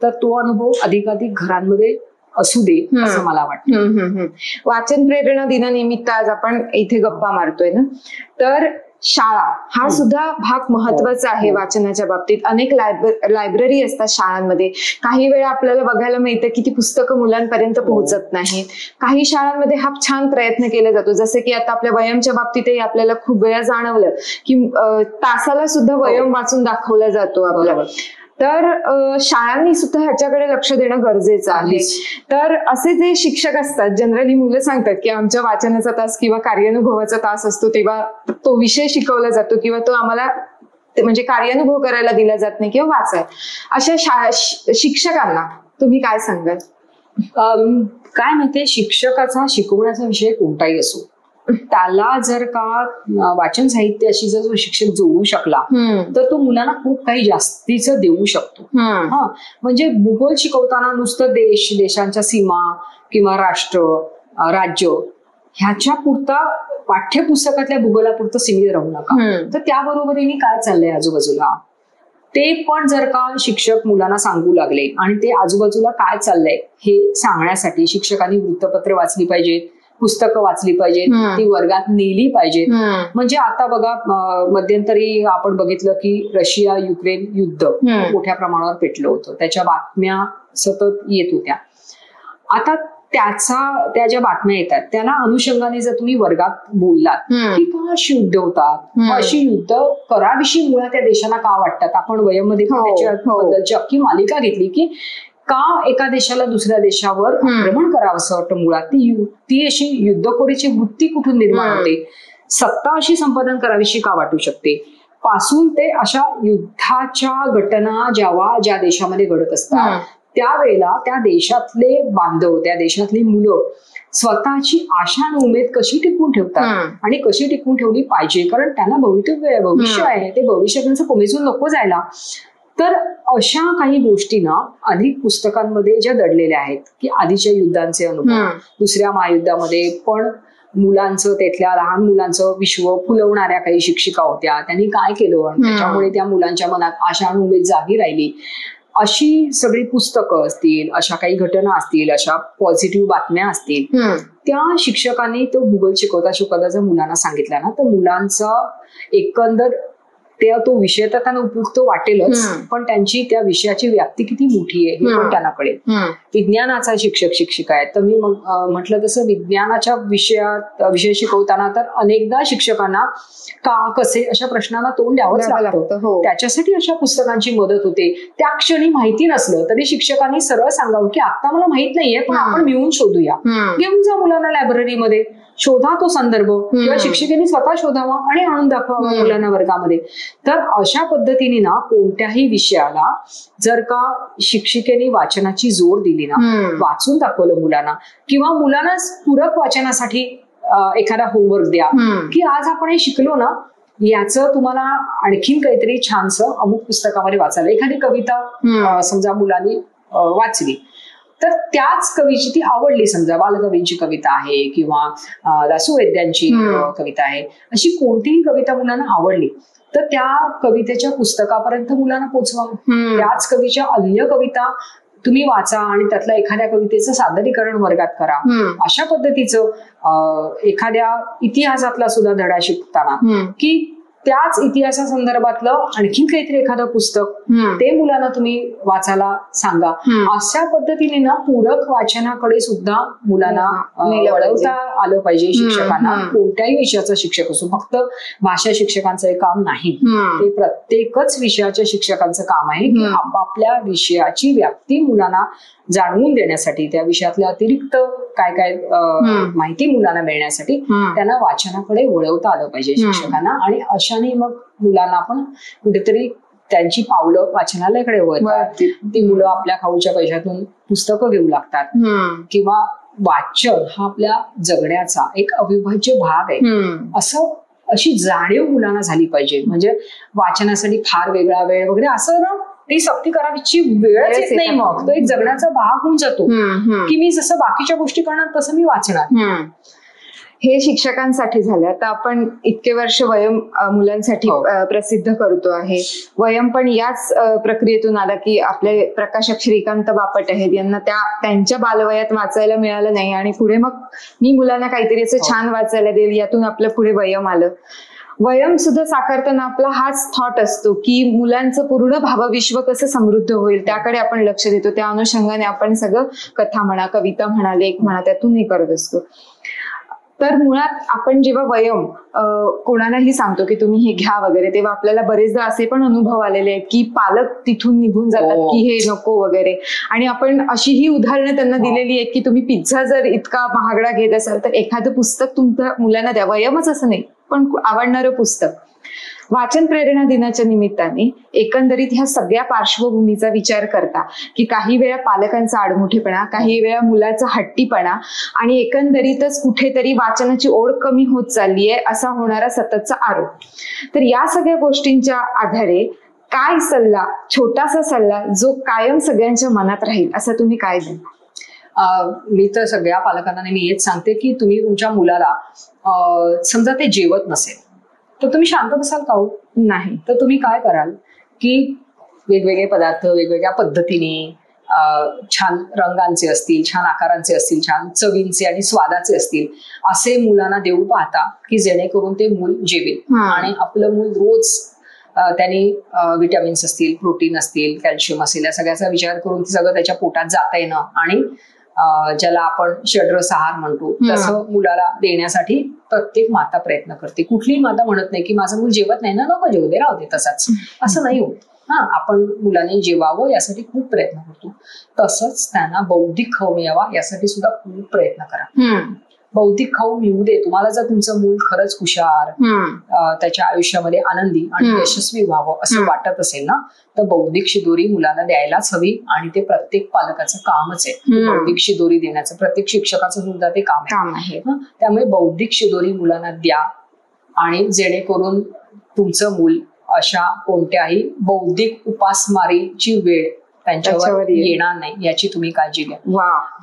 तर तो अनुभव अधिकाधिक घरांमध्ये असू दे असं मला वाटतं. वाचन प्रेरणा दिनानिमित्त आज आपण इथे गप्पा मारतोय ना, तर शाळा हा सुद्धा भाग महत्वाचा आहे वाचनाच्या बाबतीत. अनेक लायब्ररी असतात शाळांमध्ये. काही वेळा आपल्याला बघायला मिळतं की ती पुस्तकं मुलांपर्यंत पोहोचत नाहीत. काही शाळांमध्ये हा छान प्रयत्न केला जातो, जसं की आता आपल्या वयमच्या बाबतीतही आपल्याला खूप वेळा जाणवलं की तासाला सुद्धा वयम वाचून दाखवला जातो आपल्याला. तर शाळांनी सुद्धा ह्याच्याकडे लक्ष देणं गरजेचं आहे. तर असे जे शिक्षक असतात, जनरली मुलं सांगतात की आमच्या वाचनाचा तास किंवा कार्यानुभवाचा तास असतो तेव्हा तो विषय शिकवला जातो किंवा तो आम्हाला म्हणजे कार्यानुभव करायला दिला जात नाही किंवा वाचाय. अशा शिक्षकांना तुम्ही काय सांगाल? काय माहितीये, शिक्षकाचा शिकवण्याचा विषय कोणताही असो, त्याला जर का वाचन साहित्याशी जर जो शिक्षक जोडू शकला तर तो मुलांना खूप काही जास्तीचं देऊ शकतो. म्हणजे भूगोल शिकवताना नुसतं देशांच्या सीमा किंवा राष्ट्र राज्य ह्याच्या पुरता पाठ्यपुस्तकातल्या भूगोलापुरतं सीमित राहू नका. तर त्याबरोबरीने काय चाललंय आजूबाजूला ते पण जर का शिक्षक मुलांना सांगू लागले आणि ते आजूबाजूला काय चाललंय हे सांगण्यासाठी शिक्षकांनी वृत्तपत्र वाचली पाहिजेत, पुस्तकं वाचली पाहिजेत, ती वर्गात नेली पाहिजेत. म्हणजे आता बघा मध्यंतरी आपण बघितलं की रशिया युक्रेन युद्ध मोठ्या प्रमाणावर पेटलं होतं, त्याच्या बातम्या सतत येत होत्या. आता त्या ज्या बातम्या येतात त्याला अनुषंगाने जर तुम्ही वर्गात बोललात की का अशी युद्ध होतात, अशी युद्ध कराविषयी मुळात त्या देशाला का वाटतात, आपण वयमध्ये त्याच्याबद्दलची अख्खी मालिका घेतली की का एका देशाला दुसऱ्या देशावर आक्रमण करावं असं वाटतं. मुळात ती अशी युद्धखोरीची वृत्ती कुठून निर्माण होते, सत्ता अशी संपादन करावीशी का वाटू शकते, पासून ते अशा युद्धाच्या घटना जेव्हा ज्या देशामध्ये घडत असतात त्यावेळेला त्या देशातले बांधव, त्या देशातली मुलं स्वतःची आशा आणि उमेद कशी टिकवून ठेवतात आणि कशी टिकवून ठेवली पाहिजे, कारण त्यांना भविष्य आहे, ते भविष्य त्यांचं कोमेजून नको जायला. तर अशा काही गोष्टी ना अनेक पुस्तकांमध्ये ज्या दडलेल्या आहेत की आधीच्या युद्धांचे अनुभव, दुसऱ्या महायुद्धामध्ये पण मुलांचं, त्यातल्या लहान मुलांचं विश्व फुलवणाऱ्या काही शिक्षिका होत्या, त्यांनी काय केलं आणि त्याच्यामुळे त्या मुलांच्या मनात आशा आणि उमेद जागी राहिली. अशी सगळी पुस्तकं असतील, अशा काही घटना असतील, अशा पॉझिटिव्ह बातम्या असतील, त्या शिक्षकांनी तो भूगोल शिकवता जर मुलांना सांगितला ना तर मुलांचा एकंदर तो विषय तर त्यांना उपयुक्त वाटेलच, पण त्यांची त्या विषयाची व्याप्ती किती मोठी आहे हे पण त्यांना कळेल. विज्ञानाचा शिक्षक शिक्षिका आहे, तर मी म्हटलं तसं विज्ञानाच्या विषय शिकवताना तर अनेकदा शिक्षकांना का कसे अशा प्रश्नांना तोंड द्यावंच लागतं. त्याच्यासाठी अशा पुस्तकांची मदत होते. त्या क्षणी माहिती नसलं तरी शिक्षकांनी सरळ सांगावं की आता मला माहित नाहीये, पण आपण मिळून शोधूया. घेऊन जा मुलांना लायब्ररीमध्ये, शोधा तो संदर्भ, किंवा शिक्षिकेने स्वतः शोधावा आणि आणून दाखवावा मुलांना वर्गामध्ये. तर अशा पद्धतीने ना कोणत्याही विषयाला जर का शिक्षिकेने वाचनाची जोड दिली ना, वाचून दाखवलं मुलांना, किंवा मुलांना पूरक वाचनासाठी एखादा होमवर्क द्या की आज आपण हे शिकलो ना याचं तुम्हाला आणखीन काहीतरी छानसं अमुक पुस्तकामध्ये वाचायला. एखादी कविता समजा मुलांनी वाचली तर त्याच कवीची ती आवडली, समजा बालकवींची कविता आहे किंवा दासू वैद्यांची कविता आहे, अशी कोणतीही कविता मुलांना आवडली तर त्या कवितेच्या पुस्तकापर्यंत मुलांना पोचवा. त्याच कवीच्या अन्य कविता तुम्ही वाचा आणि त्यातल्या एखाद्या कवितेचं सादरीकरण वर्गात करा. अशा पद्धतीचं एखाद्या इतिहासातला सुद्धा धडा शिकताना की त्याच इतिहासासंदर्भातलं आणखीन काहीतरी एखादं पुस्तक ते मुलांना तुम्ही वाचायला सांगा. अशा पद्धतीने ना पूरक वाचनाकडे सुद्धा मुलांना वळवता आलं पाहिजे शिक्षकांना. कोणत्याही विषयाचा शिक्षक असो, फक्त भाषा शिक्षकांचं हे काम नाही, ते प्रत्येकच विषयाच्या शिक्षकांचं काम आहे की आपापल्या विषयाची व्याप्ती मुलांना जाणवून देण्यासाठी, त्या विषयातल्या अतिरिक्त काय काय माहिती मुलांना मिळण्यासाठी त्यांना वाचनाकडे वळवता आलं पाहिजे शिक्षकांना. आणि अशाने मग मुलांना आपण कुठेतरी त्यांची पावलं वाचनालयाकडे वळतात. ती मुलं आपल्या खाऊच्या पैशातून पुस्तकं घेऊ लागतात, किंवा वाचन हा आपल्या जगण्याचा एक अविभाज्य भाग आहे अशी जाणीव मुलांना झाली पाहिजे. म्हणजे वाचनासाठी फार वेगळा वेळ वगैरे असं ना ती सक्ती करायची वेळच येत नाही. मग तो एक जगण्याचा भाग होऊन जातो की मी जसं बाकीच्या गोष्टी करणार तसं मी वाचणार. हे शिक्षकांसाठी झालं. आता आपण इतके वर्ष वयम मुलांसाठी प्रसिद्ध करतो आहे. वयम पण याच प्रक्रियेतून आला की आपले प्रकाशक श्रीकांत बापट आहेत, यांना त्यांच्या बालवयात वाचायला मिळालं नाही आणि पुढे मग मी मुलांना काहीतरी असं छान वाचायला देईल, यातून आपलं पुढे वयम आलं. वयम सुद्धा साकारताना आपला हाच थॉट असतो की मुलांचं पूर्ण भावविश्व कसं समृद्ध होईल त्याकडे आपण लक्ष देतो. त्या अनुषंगाने आपण सगळं कथा म्हणा, कविता म्हणा, लेख म्हणा त्यातून हे करत असतो. तर मुळात आपण जेव्हा वयम कोणालाही सांगतो की तुम्ही हे घ्या वगैरे, तेव्हा आपल्याला बरेचदा असे पण अनुभव आलेले आहेत की पालक तिथून निघून जातात की हे नको वगैरे. आणि आपण अशी ही उदाहरणं त्यांना दिलेली आहेत की तुम्ही पिझ्झा जर इतका महागडा घेत असाल तर एखादं पुस्तक तुमच्या मुलांना द्या. वयमच असं नाही, पण आवडणारं पुस्तक. वाचन प्रेरणा दिनाच्या निमित्ताने एकंदरीत ह्या सगळ्या पार्श्वभूमीचा विचार करता की काही वेळा पालकांचा आडमुठेपणा, काही वेळा मुलाचा हट्टीपणा आणि एकंदरीतच कुठेतरी वाचनाची ओढ कमी होत चालली आहे असा होणारा सततचा आरोप. तर या सगळ्या गोष्टींच्या आधारे काय सल्ला, छोटासा सल्ला जो कायम सगळ्यांच्या मनात राहील असं तुम्ही काय द्याल? मी तर सगळ्या पालकांना नेहमी हेच सांगते की तुम्ही तुमच्या मुलाला समजा ते जेवत नसेल तर तुम्ही शांत बसाल का? नाही. तर तुम्ही काय कराल की वेगवेगळे पदार्थ वेगवेगळ्या पद्धतीने छान रंगांचे असतील, छान आकारांचे असतील, छान चवींचे आणि स्वादाचे असतील असे मुलांना देऊ पाहता की जेणेकरून ते मूल जेवेल. आणि आपलं मूल रोज त्यांनी विटॅमिन्स असतील, प्रोटीन असतील, कॅल्शियम असेल या सगळ्याचा विचार करून ते सगळं त्याच्या पोटात जाता येणं आणि ज्याला आपण षड्रस आहार म्हणतो तसं मुलाला देण्यासाठी प्रत्येक माता प्रयत्न करते. कुठलीही माता म्हणत नाही की माझं मूल जेवत नाही ना, नको जेवू दे, राहू दे तसाच, असं नाही होत. आपण मुलांनी जेवावं यासाठी खूप प्रयत्न करतो. तसंच त्यांना बौद्धिक खाऊ मिळावा यासाठी सुद्धा खूप प्रयत्न करा. बौद्धिक खाऊ मिळू दे. तुम्हाला जर तुमचं मूल खरंच हुशार, त्याच्या आयुष्यामध्ये आनंदी आणि यशस्वी व्हावं असं वाटत असेल ना तर बौद्धिक शिदोरी मुलांना द्यायलाच हवी. आणि ते प्रत्येक पालकाचं कामच आहे. बौद्धिक शिदोरी देण्याचं प्रत्येक शिक्षकाचं सुद्धा ते काम आहे. त्यामुळे बौद्धिक शिदोरी मुलांना द्या आणि जेणेकरून तुमचं मूल अशा कोणत्याही बौद्धिक उपासमारीची वेळ त्यांच्यावर येणार नाही याची तुम्ही काळजी घ्या.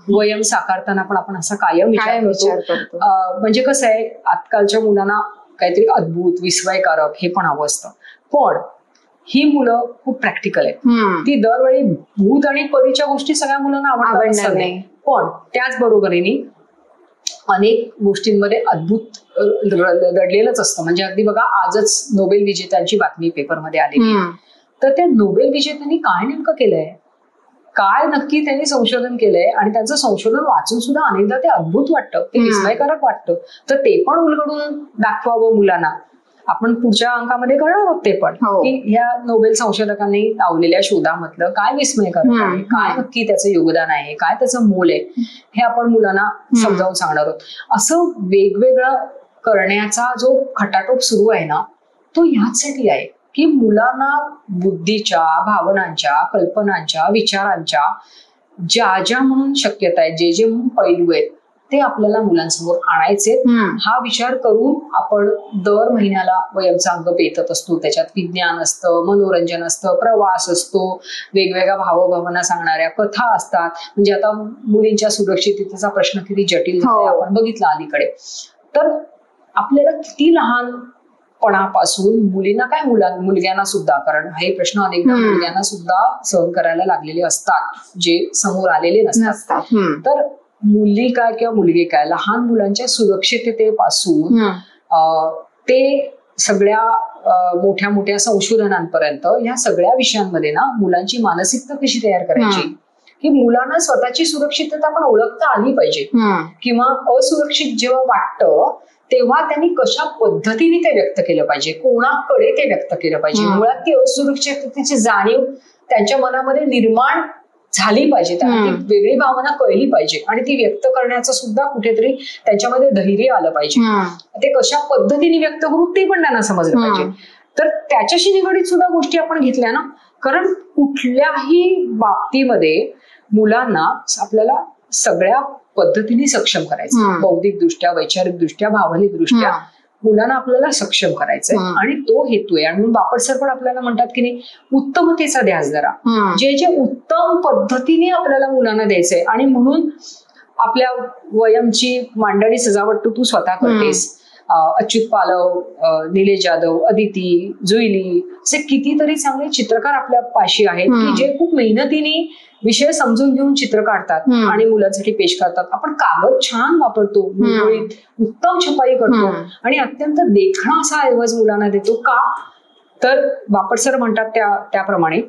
वयम साकारताना पण आपण असा कायम विचार करतो. म्हणजे कसं आहे, आजकालच्या मुलांना काहीतरी अद्भुत विस्मयकारक हे पण हवं असतं. पण ही मुलं खूप प्रॅक्टिकल आहेत. ती दरवेळी भूत आणि परीच्या गोष्टी सगळ्या मुलांना आवडणार नाही. पण त्याच बरोबरीने अनेक गोष्टींमध्ये अद्भुत दडलेलंच असतं. म्हणजे अगदी बघा, आजच नोबेल विजेत्यांची बातमी पेपरमध्ये आली. तर त्या नोबेल विजेत्यांनी काय नेमकं केलंय, काय नक्की त्यांनी संशोधन केलंय, आणि त्यांचं संशोधन वाचून सुद्धा अनेकदा ते अद्भुत वाटतं, ते विस्मयकारक वाटतं. तर ते पण उलगडून दाखवावं मुलांना. आपण पुढच्या अंकामध्ये करणार आहोत ते पण, की या नोबेल संशोधकांनी लावलेल्या शोधामधलं काय विस्मयकारक आहे, काय नक्की त्याचं योगदान आहे, काय त्याचं मोल आहे, हे आपण मुलांना समजावून सांगणार आहोत. असं वेगवेगळं करण्याचा जो खटाटोप सुरू आहे ना, तो ह्याचसाठी आहे की मुलांना बुद्धीच्या, भावनांच्या, कल्पनांच्या, विचारांच्या ज्या ज्या म्हणून शक्यता आहेत, जे जे म्हणून पैलू आहेत, ते आपल्याला मुलांसमोर आणायचे. हा विचार करून आपण दर महिन्याला वयमचा अंक पेटत असतो. त्याच्यात विज्ञान असतं, मनोरंजन असतं, प्रवास असतो, वेगवेगळ्या भावभावना सांगणाऱ्या कथा असतात. म्हणजे आता मुलींच्या सुरक्षिततेचा प्रश्न किती जटिल झाला आपण बघितला अलीकडे. तर आपल्याला किती लहानपणापासून मुलींना काय मुलग्यांना सुद्धा, कारण हे प्रश्न अनेकदा मुलग्यांना सुद्धा सहन करायला लागलेले असतात, जे समोर आलेले नसतात. तर मुली काय किंवा मुलगी काय, लहान मुलांच्या सुरक्षिततेपासून ते सगळ्या मोठ्या मोठ्या संशोधनांपर्यंत या सगळ्या विषयांमध्ये ना मुलांची मानसिकता कशी तयार करायची, की मुलांना स्वतःची सुरक्षितता पण ओळखता आली पाहिजे. किंवा असुरक्षित जेव्हा वाटतं तेव्हा त्यांनी कशा पद्धतीने ते व्यक्त केलं पाहिजे, कोणाकडे ते व्यक्त केलं पाहिजे. मुळात ती असुरक्षिततेची जाणीव त्यांच्या मनामध्ये निर्माण झाली पाहिजे, त्यांना ती वेगळी भावना कळली पाहिजे, आणि ती व्यक्त करण्याचं सुद्धा कुठेतरी त्यांच्यामध्ये धैर्य आलं पाहिजे. ते कशा पद्धतीने व्यक्त करू ते पण त्यांना समजलं पाहिजे. तर त्याच्याशी निगडीत सुद्धा गोष्टी आपण घेतल्या ना, कारण कुठल्याही बाबतीमध्ये मुलांना आपल्याला सगळ्या पद्धतीने सक्षम करायचं, बौद्धिकदृष्ट्या, वैचारिकदृष्ट्या, भावनिकदृष्ट्या मुलांना आपल्याला सक्षम करायचंय, आणि तो हेतू आहे. आणि म्हणून बापट सर पण आपल्याला म्हणतात की नाही, उत्तमतेचा ध्यास धरा. जे जे उत्तम पद्धतीने आपल्याला मुलांना द्यायचंय, आणि म्हणून आपल्या वयमची मांडणी सजावट तू स्वतः करतेस. अच्युत पालव, निलेश जाधव, अदिती, जुईली असे कितीतरी चांगले चित्रकार आपल्या पाशी आहेत की जे खूप मेहनतीने विषय समजून घेऊन चित्र काढतात आणि मुलांसाठी पेश करतात. आपण कागद छान वापरतो, उत्तम छपाई करतो आणि अत्यंत देखणा असा ऐवज मुलांना देतो. का तर बापट सर म्हणतात त्याप्रमाणे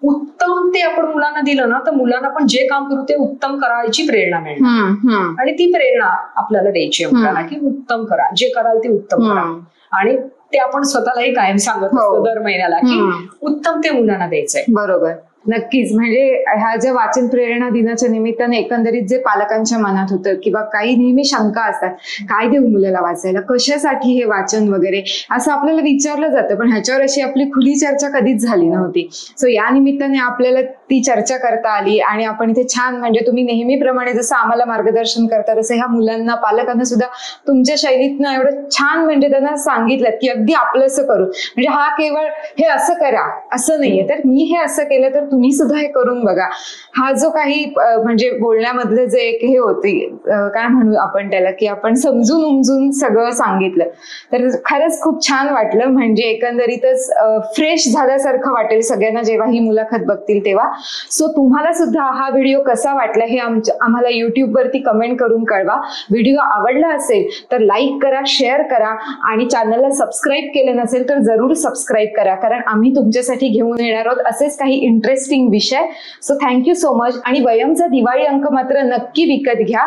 उत्तम ते आपण मुलांना दिलं ना, तर मुलांना पण जे काम करू ते उत्तम करायची प्रेरणा मिळणार, आणि ती प्रेरणा आपल्याला द्यायची आहे मुलांना की उत्तम करा, जे कराल ते उत्तम करा. आणि ते आपण स्वतःलाही कायम सांगत असतो दर महिन्याला की उत्तम ते मुलांना द्यायचंय. बरोबर, नक्कीच. म्हणजे ह्या ज्या वाचन प्रेरणा दिनाच्या निमित्ताने एकंदरीत जे पालकांच्या मनात होतं किंवा काही नेहमी शंका असतात, काय देऊ मुलाला वाचायला, कशासाठी हे वाचन वगैरे असं आपल्याला विचारलं जातं, पण ह्याच्यावर अशी आपली खुली चर्चा कधीच झाली नव्हती. सो या निमित्ताने आपल्याला ती चर्चा करता आली, आणि आपण इथे छान, म्हणजे तुम्ही नेहमीप्रमाणे जसं आम्हाला मार्गदर्शन करता तसं ह्या मुलांना, पालकांना सुद्धा तुमच्या शैलीतनं एवढं छान म्हणजे त्यांना सांगितलं की अगदी आपलंसं करू. म्हणजे हा केवळ हे असं करा असं नाहीये, तर मी हे असं केलं तर तुम्ही सुद्धा हे करून बघा. हा जो काही म्हणजे बोलण्यामधलं जे एक हे होते, काय म्हणू आपण त्याला, की आपण समजून उमजून सगळं सांगितलं, तर खरंच खूप छान वाटलं. म्हणजे एकंदरीतच फ्रेश झाल्यासारखं वाटेल सगळ्यांना जेव्हा ही मुलाखत बघतील तेव्हा. सो तुम्हाला सुद्धा हा व्हिडिओ कसा वाटला हे आम्हाला युट्यूब वरती कमेंट करून कळवा. व्हिडिओ आवडला असेल तर लाईक करा, शेअर करा, आणि चॅनलला सबस्क्राईब केलं नसेल तर जरूर सबस्क्राईब करा, कारण आम्ही तुमच्यासाठी घेऊन येणार आहोत असेच काही इंटरेस्टिंग विषय. So thank you so much. आणि वयमचा दिवाळी अंक मात्र नक्की विकत घ्या.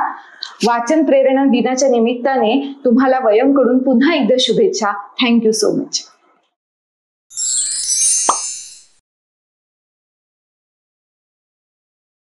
वाचन प्रेरणा दिनाच्या निमित्ताने तुम्हाला वयमकडून पुन्हा एकदा शुभेच्छा. Thank you so much.